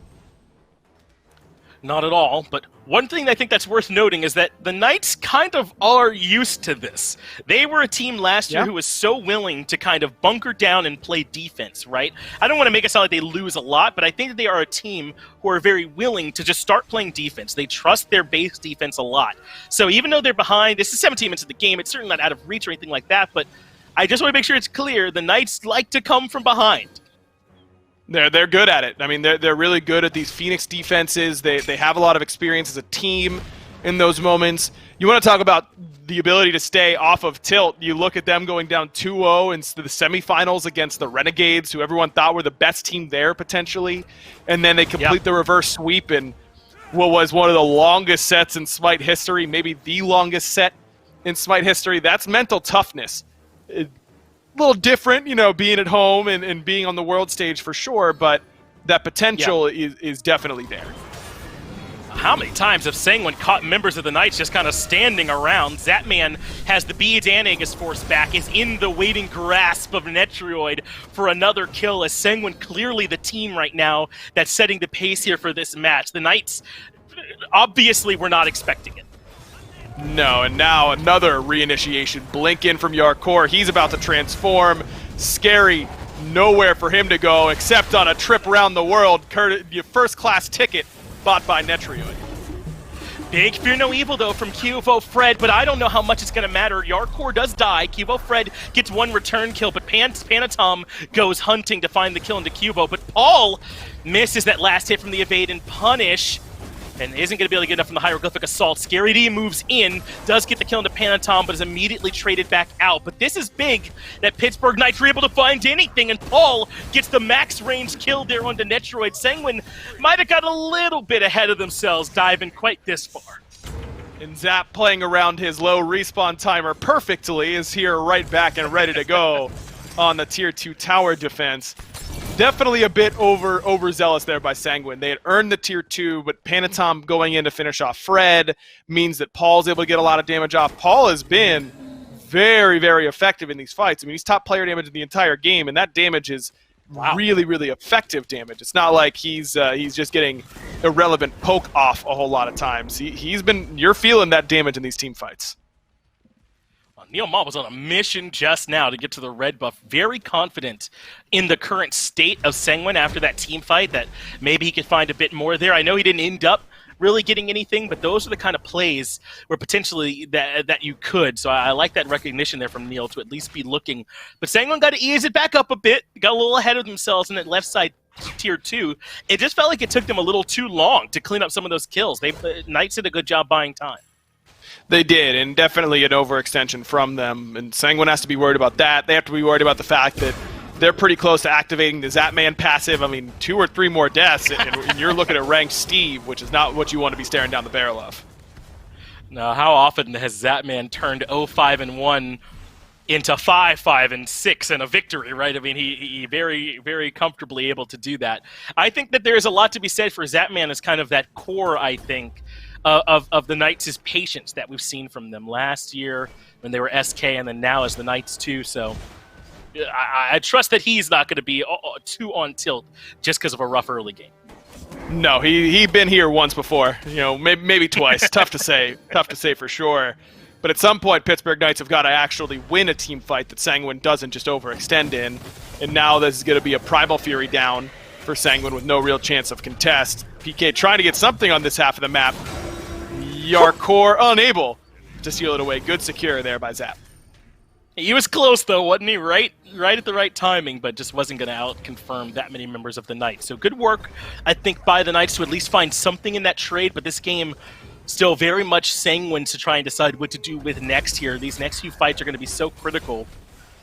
Speaker 3: Not at all, but one thing I think that's worth noting is that the Knights kind of are used to this. They were a team last year who was so willing to kind of bunker down and play defense, right? I don't want to make it sound like they lose a lot, but I think that they are a team who are very willing to just start playing defense. They trust their base defense a lot. So even though they're behind, this is 17 minutes of the game, it's certainly not out of reach or anything like that, but I just want to make sure it's clear, the Knights like to come from behind.
Speaker 5: They're good at it. I mean, they're really good at these Phoenix defenses. They have a lot of experience as a team. in those moments. You want to talk about the ability to stay off of tilt. You look at them going down 2-0 in the semifinals against the Renegades, who everyone thought were the best team there potentially, and then they complete the reverse sweep in what was one of the longest sets in SMITE history, maybe the longest set in SMITE history. That's mental toughness. A little different, being at home and being on the world stage for sure, but that potential is definitely there.
Speaker 3: How many times have Sanguine caught members of the Knights just kind of standing around? Zatman has the beads and Aegis Force back, is in the waiting grasp of Netrioid for another kill, as Sanguine clearly the team right now that's setting the pace here for this match. The Knights obviously were not expecting it.
Speaker 5: No, and now another reinitiation. Blink in from Yarkor. He's about to transform. Scary. Nowhere for him to go except on a trip around the world. Your first-class ticket bought by Netrioid.
Speaker 3: Big Fear No Evil, though, from Cuvo Fred, but I don't know how much it's going to matter. Yarkor does die. Cuvo Fred gets one return kill, but Panatom goes hunting to find the kill into Cuvo. But Paul misses that last hit from the evade and punish, and isn't going to be able to get enough from the Hieroglyphic Assault. Scary D moves in, does get the kill into Panatom, but is immediately traded back out. But this is big that Pittsburgh Knights were able to find anything, and Paul gets the max range kill there onto Netrioid. Sanguine might have got a little bit ahead of themselves diving quite this far.
Speaker 5: And Zap, playing around his low respawn timer perfectly, is here right back and ready to go on the Tier 2 tower defense. Definitely a bit overzealous there by Sanguine. They had earned the Tier 2, but Panatom going in to finish off Fred means that Paul's able to get a lot of damage off. Paul has been very, very effective in these fights. I mean, he's top player damage in the entire game, and that damage is really, really effective damage. It's not like he's just getting irrelevant poke off a whole lot of times. You're feeling that damage in these team fights.
Speaker 3: Neil Ma was on a mission just now to get to the red buff. Very confident in the current state of Sanguine after that team fight that maybe he could find a bit more there. I know he didn't end up really getting anything, but those are the kind of plays where potentially that you could. So I like that recognition there from Neil to at least be looking. But Sanguine got to ease it back up a bit, got a little ahead of themselves in that left side Tier 2. It just felt like it took them a little too long to clean up some of those kills. Knights did a good job buying time.
Speaker 5: They did, and definitely an overextension from them, and Sanguine has to be worried about that. They have to be worried about the fact that they're pretty close to activating the Zapman passive. I mean, 2 or 3 more deaths, and you're looking at ranked Steve, which is not what you want to be staring down the barrel of.
Speaker 3: Now, how often has Zapman turned 0-5-1 into 5-5-6 and a victory, right? I mean, he very, very comfortably able to do that. I think that there's a lot to be said for Zapman as kind of that core, I think, of the Knights' patience that we've seen from them last year when they were SK and then now as the Knights too. So I trust that he's not going to be too on tilt just because of a rough early game.
Speaker 5: No, he'd been here once before, maybe twice. Tough to say for sure. But at some point, Pittsburgh Knights have got to actually win a team fight that Sanguine doesn't just overextend in. And now this is going to be a Primal Fury down for Sanguine with no real chance of contest. PK trying to get something on this half of the map. Yarkor unable to seal it away. Good secure there by Zap.
Speaker 3: He was close, though, wasn't he? Right at the right timing, but just wasn't going to out-confirm that many members of the Knights. So good work, I think, by the Knights to at least find something in that trade, but this game still very much Sanguine to try and decide what to do with next here. These next few fights are going to be so critical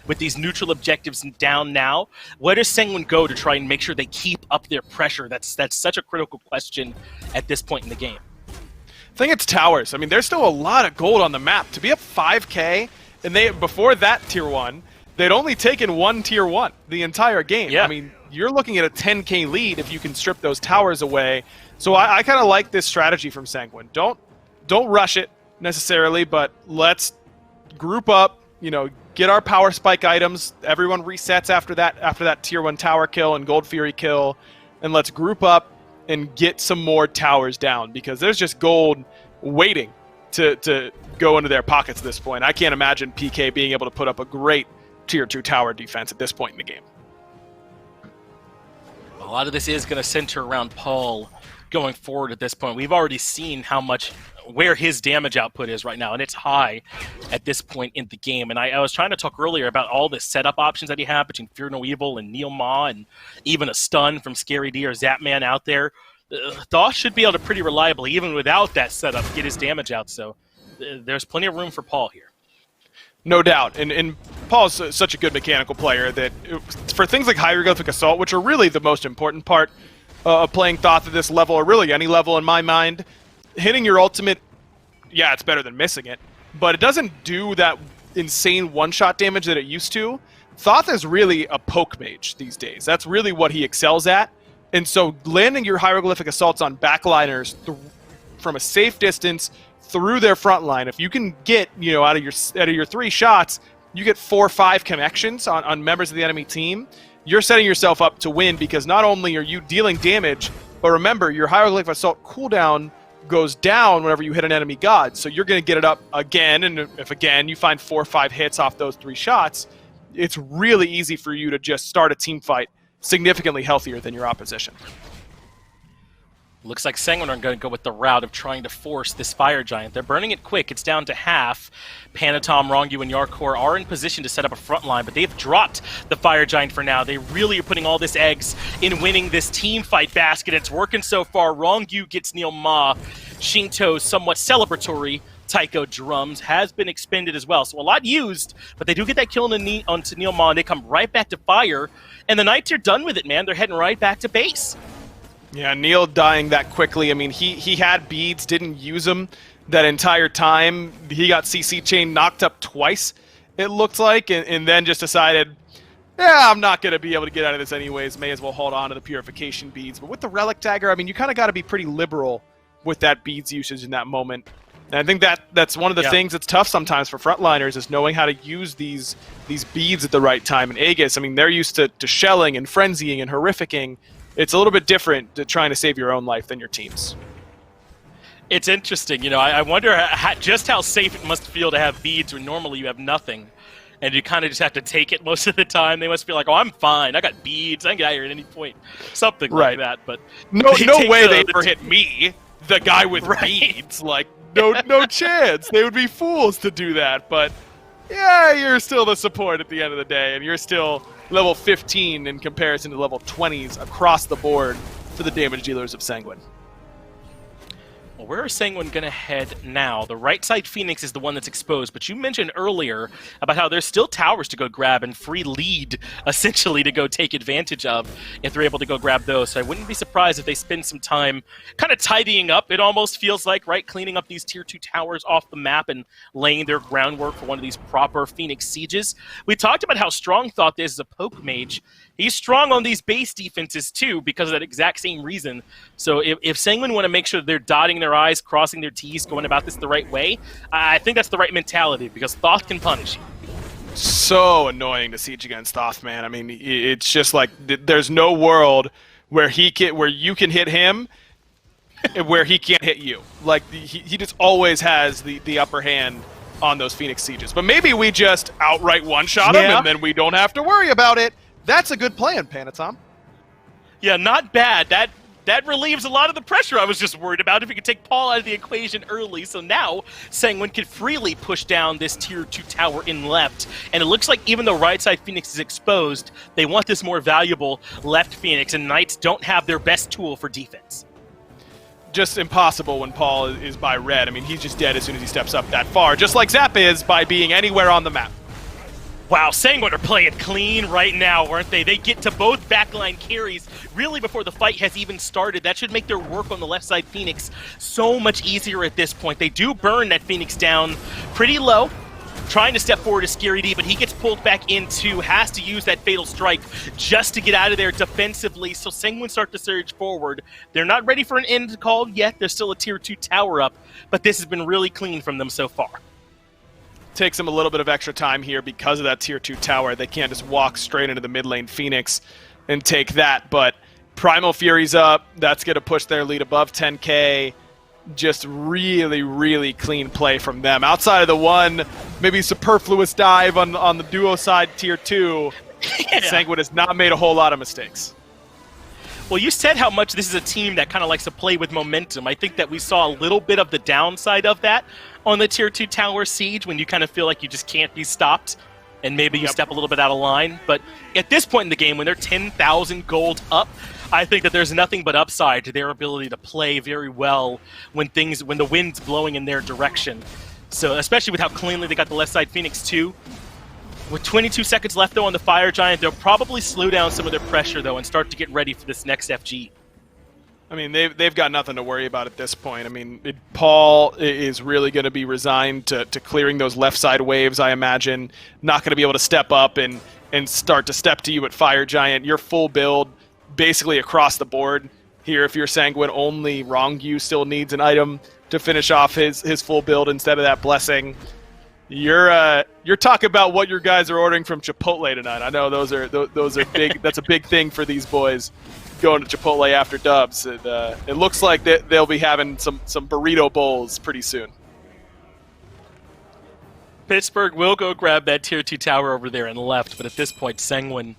Speaker 3: with these neutral objectives down now. Where does Sanguine go to try and make sure they keep up their pressure? That's such a critical question at this point in the game.
Speaker 5: I think it's towers. I mean, there's still a lot of gold on the map. To be up 5K, and before that Tier 1, they'd only taken 1 Tier 1 the entire game.
Speaker 3: Yeah.
Speaker 5: I mean, you're looking at a 10K lead if you can strip those towers away. So I kind of like this strategy from Sanguine. Don't rush it necessarily, but let's group up, get our power spike items. Everyone resets after that Tier 1 tower kill and Gold Fury kill, and let's group up and get some more towers down, because there's just gold waiting to go into their pockets at this point. I can't imagine PK being able to put up a great Tier 2 tower defense at this point in the game.
Speaker 3: A lot of this is going to center around Paul going forward at this point. We've already seen where his damage output is right now, and it's high at this point in the game. And I was trying to talk earlier about all the setup options that he had between Fear No Evil and Neil Ma, and even a stun from Scary D or Zapman out there. Thoth should be able to pretty reliably, even without that setup, get his damage out. So there's plenty of room for Paul here.
Speaker 5: No doubt. And Paul's such a good mechanical player that for things like hieroglyphic assault, which are really the most important part of playing Thoth at this level, or really any level in my mind, hitting your ultimate, yeah, it's better than missing it, but it doesn't do that insane one-shot damage that it used to. Thoth is really a poke mage these days. That's really what he excels at. And so landing your hieroglyphic assaults on backliners from a safe distance through their front line, if you can get, out of your 3 shots, you get 4 or 5 connections on members of the enemy team, you're setting yourself up to win, because not only are you dealing damage, but remember, your hieroglyphic assault cooldown goes down whenever you hit an enemy god. So you're going to get it up again, and if again you find 4 or 5 hits off those 3 shots, it's really easy for you to just start a team fight significantly healthier than your opposition.
Speaker 3: Looks like Sanguine are going to go with the route of trying to force this Fire Giant. They're burning it quick. It's down to half. Panatom, Rongu, and Yarkor are in position to set up a front line, but they've dropped the Fire Giant for now. They really are putting all this eggs in winning this team fight basket. It's working so far. Rongu gets Neil Ma. Shinto's somewhat celebratory Taiko drums has been expended as well. So a lot used, but they do get that kill onto Neil Ma, and they come right back to fire. And the Knights are done with it, man. They're heading right back to base.
Speaker 5: Yeah, Neil dying that quickly. I mean, he had beads, didn't use them that entire time. He got CC chain knocked up twice, it looked like, and then just decided, yeah, I'm not going to be able to get out of this anyways. May as well hold on to the purification beads. But with the relic dagger, I mean, you kind of got to be pretty liberal with that beads usage in that moment. And I think that's one of the things that's tough sometimes for frontliners, is knowing how to use these beads at the right time. And Aegis, I mean, they're used to shelling and frenzying and horrificing. It's a little bit different to trying to save your own life than your team's.
Speaker 3: It's interesting. I wonder just how safe it must feel to have beads when normally you have nothing. And you kind of just have to take it most of the time. They must feel like, oh, I'm fine. I got beads. I can get out here at any point. Something like that. But
Speaker 5: no way they ever hit me, the guy with beads. Like, no chance. They would be fools to do that. But yeah, you're still the support at the end of the day, and you're still level 15 in comparison to level 20s across the board for the damage dealers of Sanguine.
Speaker 3: Well, where is Sanguine going to head now? The right side Phoenix is the one that's exposed, but you mentioned earlier about how there's still towers to go grab and free lead, essentially, to go take advantage of if they're able to go grab those. So I wouldn't be surprised if they spend some time kind of tidying up, it almost feels like, right? Cleaning up these tier 2 towers off the map and laying their groundwork for one of these proper Phoenix sieges. We talked about how strong Thoth is as a poke mage. He's strong on these base defenses, too, because of that exact same reason. So if Sanguine want to make sure they're dotting their I's, crossing their T's, going about this the right way, I think that's the right mentality, because Thoth can punish you.
Speaker 5: So annoying to siege against Thoth, man. I mean, it's just like there's no world where you can hit him where he can't hit you. Like, he just always has the upper hand on those Phoenix sieges. But maybe we just outright one-shot him, and then we don't have to worry about it. That's a good plan, Panatom.
Speaker 3: Yeah, not bad. That relieves a lot of the pressure I was just worried about if we could take Paul out of the equation early. So now Sanguine can freely push down this tier 2 tower in left. And it looks like even though right side Phoenix is exposed, they want this more valuable left Phoenix, and Knights don't have their best tool for defense.
Speaker 5: Just impossible when Paul is by red. I mean, he's just dead as soon as he steps up that far, just like Zap is by being anywhere on the map.
Speaker 3: Wow, Sanguine are playing clean right now, aren't they? They get to both backline carries really before the fight has even started. That should make their work on the left side Phoenix so much easier at this point. They do burn that Phoenix down pretty low, trying to step forward to Scary D, but he gets pulled back into, has to use that Fatal Strike just to get out of there defensively. So Sanguine start to surge forward. They're not ready for an end call yet. There's still a tier 2 tower up, but this has been really clean from them so far.
Speaker 5: Takes them a little bit of extra time here because of that tier 2 tower. They can't just walk straight into the mid lane Phoenix and take that, but Primal Fury's up. That's going to push their lead above 10k. Just really, really clean play from them. Outside of the one maybe superfluous dive on the duo side tier 2, Sanguine has not made a whole lot of mistakes.
Speaker 3: Well, you said how much this is a team that kind of likes to play with momentum. I think that we saw a little bit of the downside of that on the Tier 2 Tower Siege when you kind of feel like you just can't be stopped and maybe you step a little bit out of line. But at this point in the game, when they're 10,000 gold up, I think that there's nothing but upside to their ability to play very well when the wind's blowing in their direction. So especially with how cleanly they got the left side Phoenix too. With 22 seconds left though on the Fire Giant, they'll probably slow down some of their pressure though and start to get ready for this next FG.
Speaker 5: I mean, they've got nothing to worry about at this point. I mean, Paul is really going to be resigned to clearing those left side waves, I imagine. Not going to be able to step up and start to step to you at Fire Giant. Your full build basically across the board here. If you're Sanguine, only Rongu still needs an item to finish off his full build instead of that Blessing. You're talking about what your guys are ordering from Chipotle tonight. I know those are big. That's a big thing for these boys. Going to Chipotle after dubs. It looks like they'll be having some burrito bowls pretty soon.
Speaker 3: Pittsburgh will go grab that tier 2 tower over there and left, but at this point, Sanguine,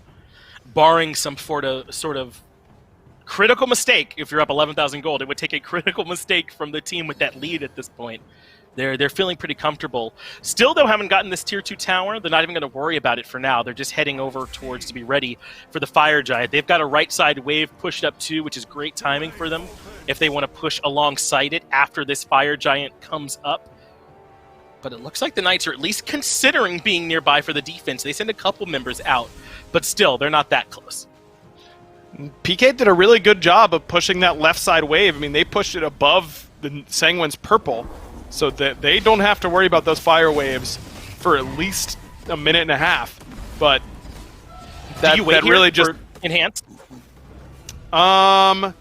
Speaker 3: barring some sort of critical mistake, if you're up 11,000 gold, it would take a critical mistake from the team with that lead at this point. They're feeling pretty comfortable. Still, though, haven't gotten this tier 2 tower. They're not even going to worry about it for now. They're just heading over towards to be ready for the Fire Giant. They've got a right side wave pushed up too, which is great timing for them if they want to push alongside it after this Fire Giant comes up. But it looks like the Knights are at least considering being nearby for the defense. They send a couple members out, but still, they're not that close.
Speaker 5: PK did a really good job of pushing that left side wave. I mean, they pushed it above the Sanguine's purple, so that they don't have to worry about those fire waves for at least a minute and a half. But that,
Speaker 3: do you wait
Speaker 5: that really just
Speaker 3: enhance?
Speaker 5: I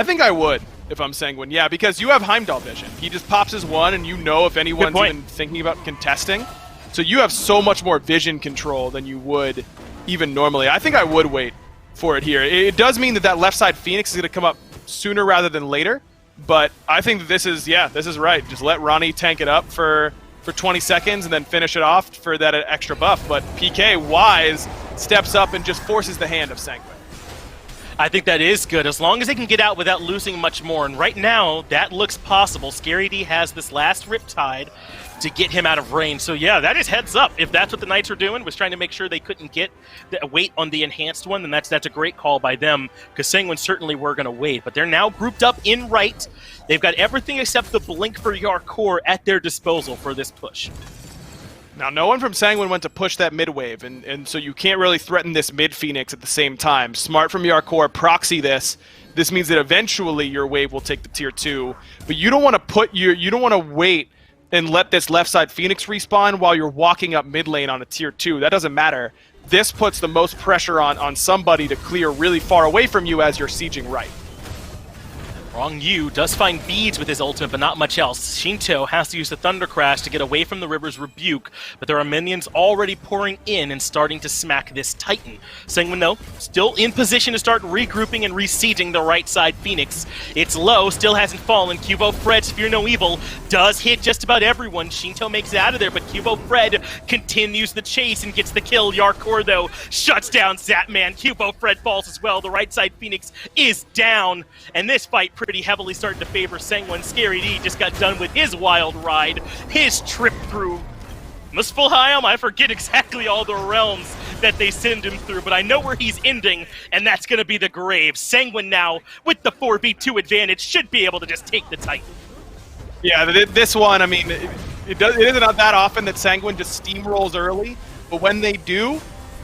Speaker 5: think I would if I'm Sanguine. Yeah, because you have Heimdall vision. He just pops his one, and you know if anyone's even thinking about contesting. So you have so much more vision control than you would even normally. I think I would wait for it here. It does mean that left side Phoenix is going to come up sooner rather than later. But I think that this is right. Just let Ronnie tank it up for 20 seconds and then finish it off for that extra buff. But PK, wise, steps up and just forces the hand of Sanguine.
Speaker 3: I think that is good, as long as they can get out without losing much more. And right now, that looks possible. Scary D has this last Riptide to get him out of range. So yeah, that is heads up. If that's what the Knights were doing, was trying to make sure they couldn't get the wait on the enhanced one, then that's a great call by them, because Sanguine certainly were going to wait. But they're now grouped up in right. They've got everything except the blink for Yarkor at their disposal for this push.
Speaker 5: Now, no one from Sanguine went to push that mid wave, and so you can't really threaten this mid Phoenix at the same time. Smart from Yarkor, proxy this. This means that eventually your wave will take the tier 2, but you don't want to wait and let this left side Phoenix respawn while you're walking up mid lane on a tier 2. That doesn't matter. This puts the most pressure on somebody to clear really far away from you as you're sieging right.
Speaker 3: Wrong Yu does find beads with his ultimate, but not much else. Shinto has to use the Thunder Crash to get away from the River's Rebuke, but there are minions already pouring in and starting to smack this Titan. Sanguine, though, still in position to start regrouping and resieging the right side Phoenix. It's low, still hasn't fallen. Cubo Fred's Fear No Evil does hit just about everyone. Shinto makes it out of there, but Cubo Fred continues the chase and gets the kill. Yarkor, though, shuts down Zapman. Cubo Fred falls as well. The right side Phoenix is down, and this fight pretty heavily starting to favor Sanguine. Scary D just got done with his wild ride, his trip through Muspelheim. I forget exactly all the realms that they send him through, but I know where he's ending, and that's going to be the grave. Sanguine now, with the 4v2 advantage, should be able to just take the Titan.
Speaker 5: Yeah, this one, I mean, it isn't that often that Sanguine just steamrolls early, but when they do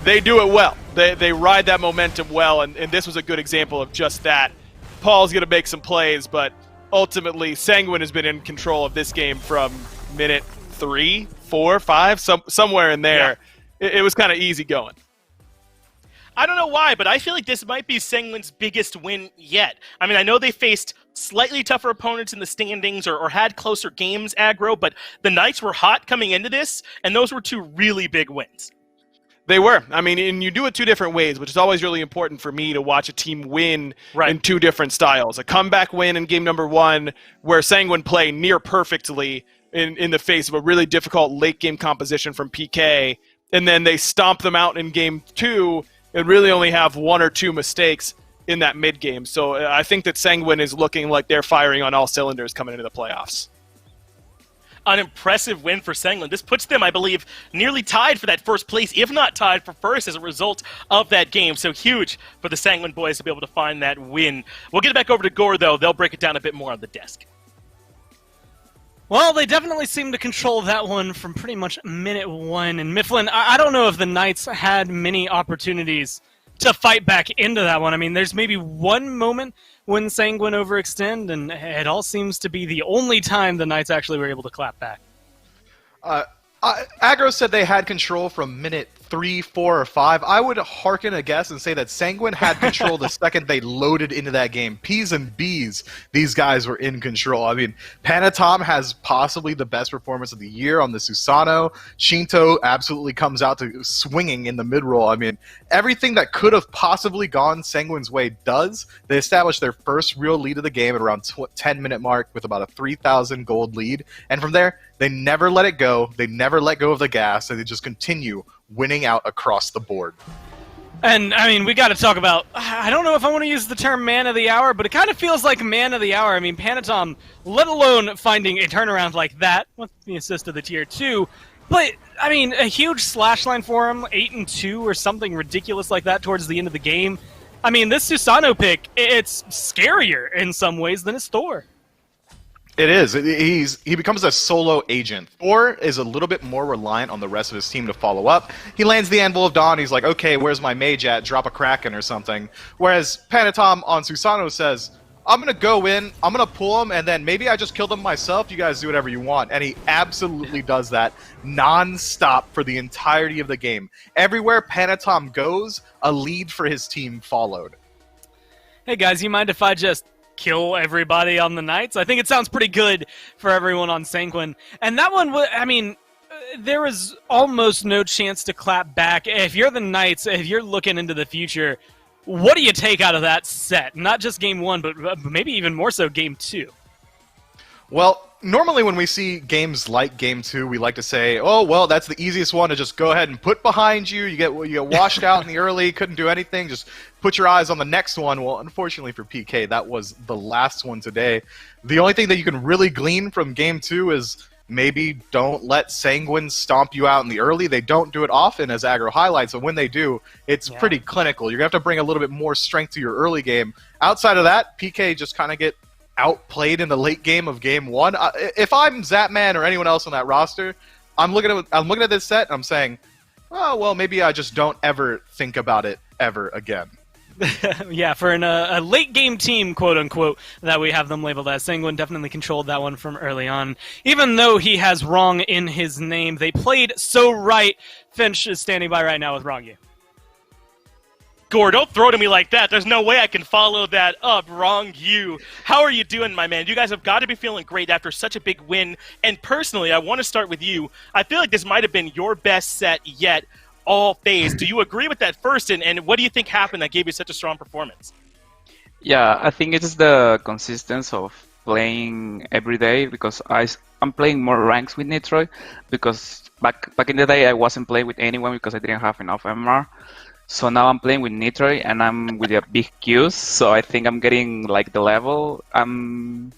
Speaker 5: it well. They ride that momentum well, and this was a good example of just that. Paul's going to make some plays, but ultimately Sanguine has been in control of this game from minute 3, 4, 5, somewhere in there. Yeah. It was kind of easy going.
Speaker 3: I don't know why, but I feel like this might be Sanguine's biggest win yet. I mean, I know they faced slightly tougher opponents in the standings or had closer games aggro, but the Knights were hot coming into this, and those were 2 really big wins.
Speaker 5: They were. I mean, and you do it 2 different ways, which is always really important for me to watch a team win in 2 different styles. A comeback win in game number 1, where Sanguine play near perfectly in the face of a really difficult late game composition from PK, and then they stomp them out in game 2 and really only have 1 or 2 mistakes in that mid game. So I think that Sanguine is looking like they're firing on all cylinders coming into the playoffs.
Speaker 3: an impressive win for Sanguine. This puts them, I believe, nearly tied for that first place, if not tied for first as a result of that game. So huge for the Sanguine boys to be able to find that win. We'll get it back over to Gore, though. They'll break it down a bit more on the desk.
Speaker 1: Well, they definitely seem to control that one from pretty much minute one. And Mifflin, I don't know if the Knights had many opportunities to fight back into that one. I mean, there's maybe one moment when Sanguine overextend, and it all seems to be the only time the Knights actually were able to clap back.
Speaker 2: Aggro said they had control from minute 3, 4, or 5. I would hearken a guess and say that Sanguine had control the second they loaded into that game. P's and B's, these guys were in control. I mean, Panatom has possibly the best performance of the year on the Susano. Shinto absolutely comes out to swinging in the mid-roll. I mean, everything that could have possibly gone Sanguine's way does. They established their first real lead of the game at around 10-minute mark with about a 3,000 gold lead. And from there, they never let it go. They never let go of the gas, and they just continue winning out across the board.
Speaker 1: And, I mean, we got to talk about, I don't know if I want to use the term man of the hour, but it kind of feels like man of the hour. I mean, Panatom, let alone finding a turnaround like that, with the assist of the tier 2, but, I mean, a huge slash line for him, 8-2 or something ridiculous like that towards the end of the game. I mean, this Susano pick, it's scarier in some ways than his Thor.
Speaker 2: It is. He becomes a solo agent. Thor is a little bit more reliant on the rest of his team to follow up. He lands the Anvil of Dawn. He's like, okay, where's my mage at? Drop a Kraken or something. Whereas Panatom on Susano says, I'm going to go in, I'm going to pull him, and then maybe I just killed him myself. You guys do whatever you want. And he absolutely does that non-stop for the entirety of the game. Everywhere Panatom goes, a lead for his team followed.
Speaker 1: Hey guys, you mind if I just kill everybody on the Knights? I think it sounds pretty good for everyone on Sanguine. And that one, I mean, there was almost no chance to clap back. If you're the Knights, if you're looking into the future, what do you take out of that set? Not just game 1, but maybe even more so game 2.
Speaker 2: Well, normally when we see games like Game 2, we like to say, oh, well, that's the easiest one to just go ahead and put behind you. You get washed out in the early, couldn't do anything, just put your eyes on the next one. Well, unfortunately for PK, that was the last one today. The only thing that you can really glean from Game 2 is maybe don't let Sanguine stomp you out in the early. They don't do it often, as Aggro highlights, but when they do, it's pretty clinical. You're going to have to bring a little bit more strength to your early game. Outside of that, PK just kind of get outplayed in the late game of game 1. If I'm Zapman or anyone else on that roster, I'm looking at this set and I'm saying, oh, well, maybe I just don't ever think about it ever again.
Speaker 1: Yeah, for a late game team, quote unquote, that we have them labeled as, Sanguine definitely controlled that one from early on. Even though he has wrong in his name, they played so right. Finch is standing by right now with wrong you.
Speaker 3: Gore, don't throw to me like that. There's no way I can follow that up. Wrong you. How are you doing, my man? You guys have got to be feeling great after such a big win. And personally, I want to start with you. I feel like this might have been your best set yet, all phase. Do you agree with that first? And what do you think happened that gave you such a strong performance?
Speaker 6: Yeah, I think it's the consistency of playing every day, because I'm playing more ranks with Nitroid, because back in the day I wasn't playing with anyone because I didn't have enough MR. So now I'm playing with Nitroid and I'm with a big queues, so I think I'm getting like the level. I'm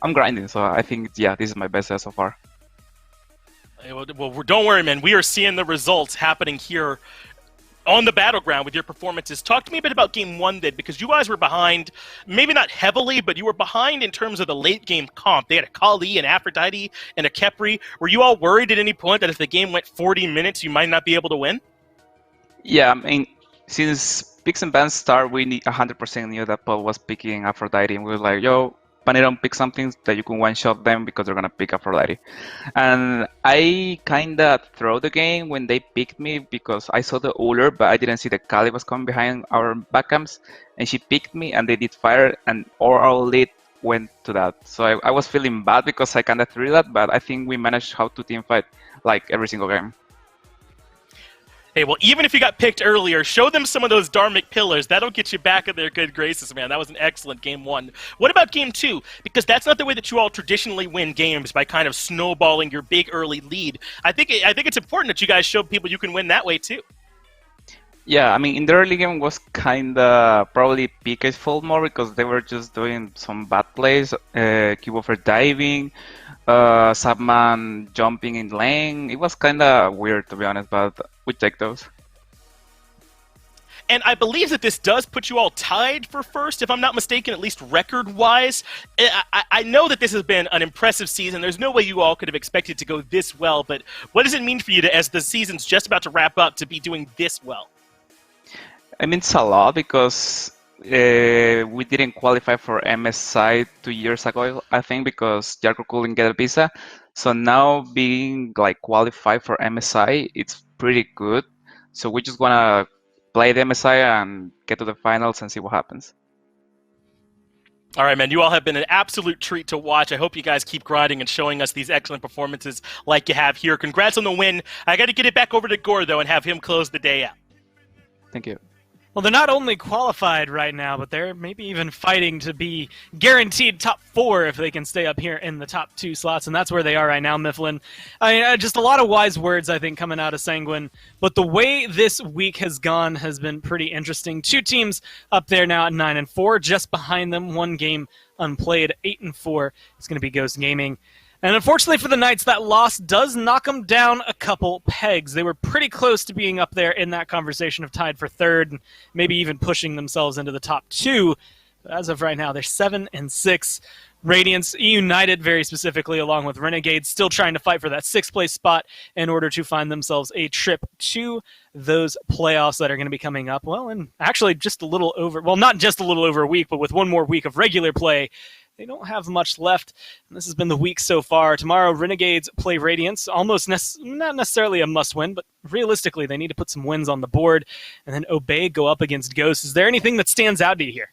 Speaker 6: grinding, so I think, yeah, this is my best set so far.
Speaker 3: Well, don't worry, man. We are seeing the results happening here on the battleground with your performances. Talk to me a bit about Game 1 then, because you guys were behind, maybe not heavily, but you were behind in terms of the late game comp. They had a Kali, an Aphrodite, and a Kepri. Were you all worried at any point that if the game went 40 minutes, you might not be able to win?
Speaker 6: Yeah, I mean, since picks and bans start, we 100% knew that Paul was picking Aphrodite, and we were like, yo, Panera, pick something that you can one-shot them because they're going to pick Aphrodite. And I kind of throw the game when they picked me because I saw the Uller, but I didn't see the Kali was coming behind our backcamps, and she picked me, and they did fire, and our lead went to that. So I was feeling bad because I kind of threw that, but I think we managed how to teamfight like every single game.
Speaker 3: Hey, well, even if you got picked earlier, show them some of those Dharmic pillars. That'll get you back in their good graces, man. That was an excellent Game 1. What about Game 2? Because that's not the way that you all traditionally win games, by kind of snowballing your big early lead. I think it's important that you guys show people you can win that way, too.
Speaker 6: Yeah, I mean, in the early game was kinda probably PK's fault more because they were just doing some bad plays. Cubo for diving, Subman jumping in lane. It was kinda weird to be honest, but we take those.
Speaker 3: And I believe that this does put you all tied for first, if I'm not mistaken, at least record-wise. I know that this has been an impressive season. There's no way you all could have expected to go this well, but what does it mean for you to, as the season's just about to wrap up, to be doing this well?
Speaker 6: I mean, it's a lot because we didn't qualify for MSI 2 years ago, I think, because Jarko couldn't get a visa. So now being like qualified for MSI, it's pretty good. So we just wanna play the MSI and get to the finals and see what happens.
Speaker 3: All right, man, you all have been an absolute treat to watch. I hope you guys keep grinding and showing us these excellent performances like you have here. Congrats on the win. I got to get it back over to Gore, though, and have him close the day out.
Speaker 6: Thank you.
Speaker 1: Well, they're not only qualified right now, but they're maybe even fighting to be guaranteed top 4 if they can stay up here in the top 2 slots, and that's where they are right now, Mifflin. I mean, just a lot of wise words, I think, coming out of Sanguine, but the way this week has gone has been pretty interesting. 2 teams up there now at 9-4, just behind them, 1 game unplayed, 8-4. It's going to be Ghost Gaming. And unfortunately for the Knights, that loss does knock them down a couple pegs. They were pretty close to being up there in that conversation of tied for 3rd, and maybe even pushing themselves into the top 2. But as of right now, they're 7-6. Radiance, United very specifically, along with Renegades, still trying to fight for that 6th place spot in order to find themselves a trip to those playoffs that are going to be coming up. Well, and actually just a little over, well, not just a little over a week, but with 1 more week of regular play, they don't have much left, and this has been the week so far. Tomorrow, Renegades play Radiance. Almost not necessarily a must-win, but realistically, they need to put some wins on the board. And then Obey go up against Ghost. Is there anything that stands out to you here?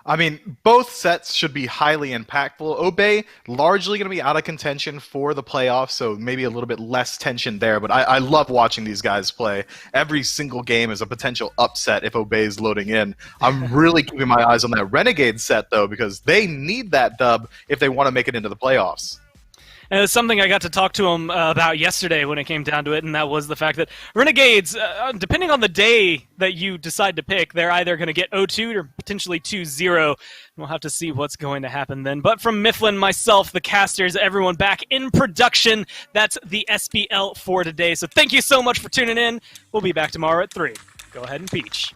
Speaker 2: I mean, both sets should be highly impactful. Obey, largely going to be out of contention for the playoffs, so maybe a little bit less tension there, but I love watching these guys play. Every single game is a potential upset if Obey is loading in. I'm really keeping my eyes on that Renegade set, though, because they need that dub if they want to make it into the playoffs.
Speaker 1: And it's something I got to talk to him about yesterday when it came down to it, and that was the fact that Renegades, depending on the day that you decide to pick, they're either going to get 0-2 or potentially 2-0. We'll have to see what's going to happen then. But from Mifflin, myself, the casters, everyone back in production, that's the SBL for today. So thank you so much for tuning in. We'll be back tomorrow at 3. Go ahead and peach.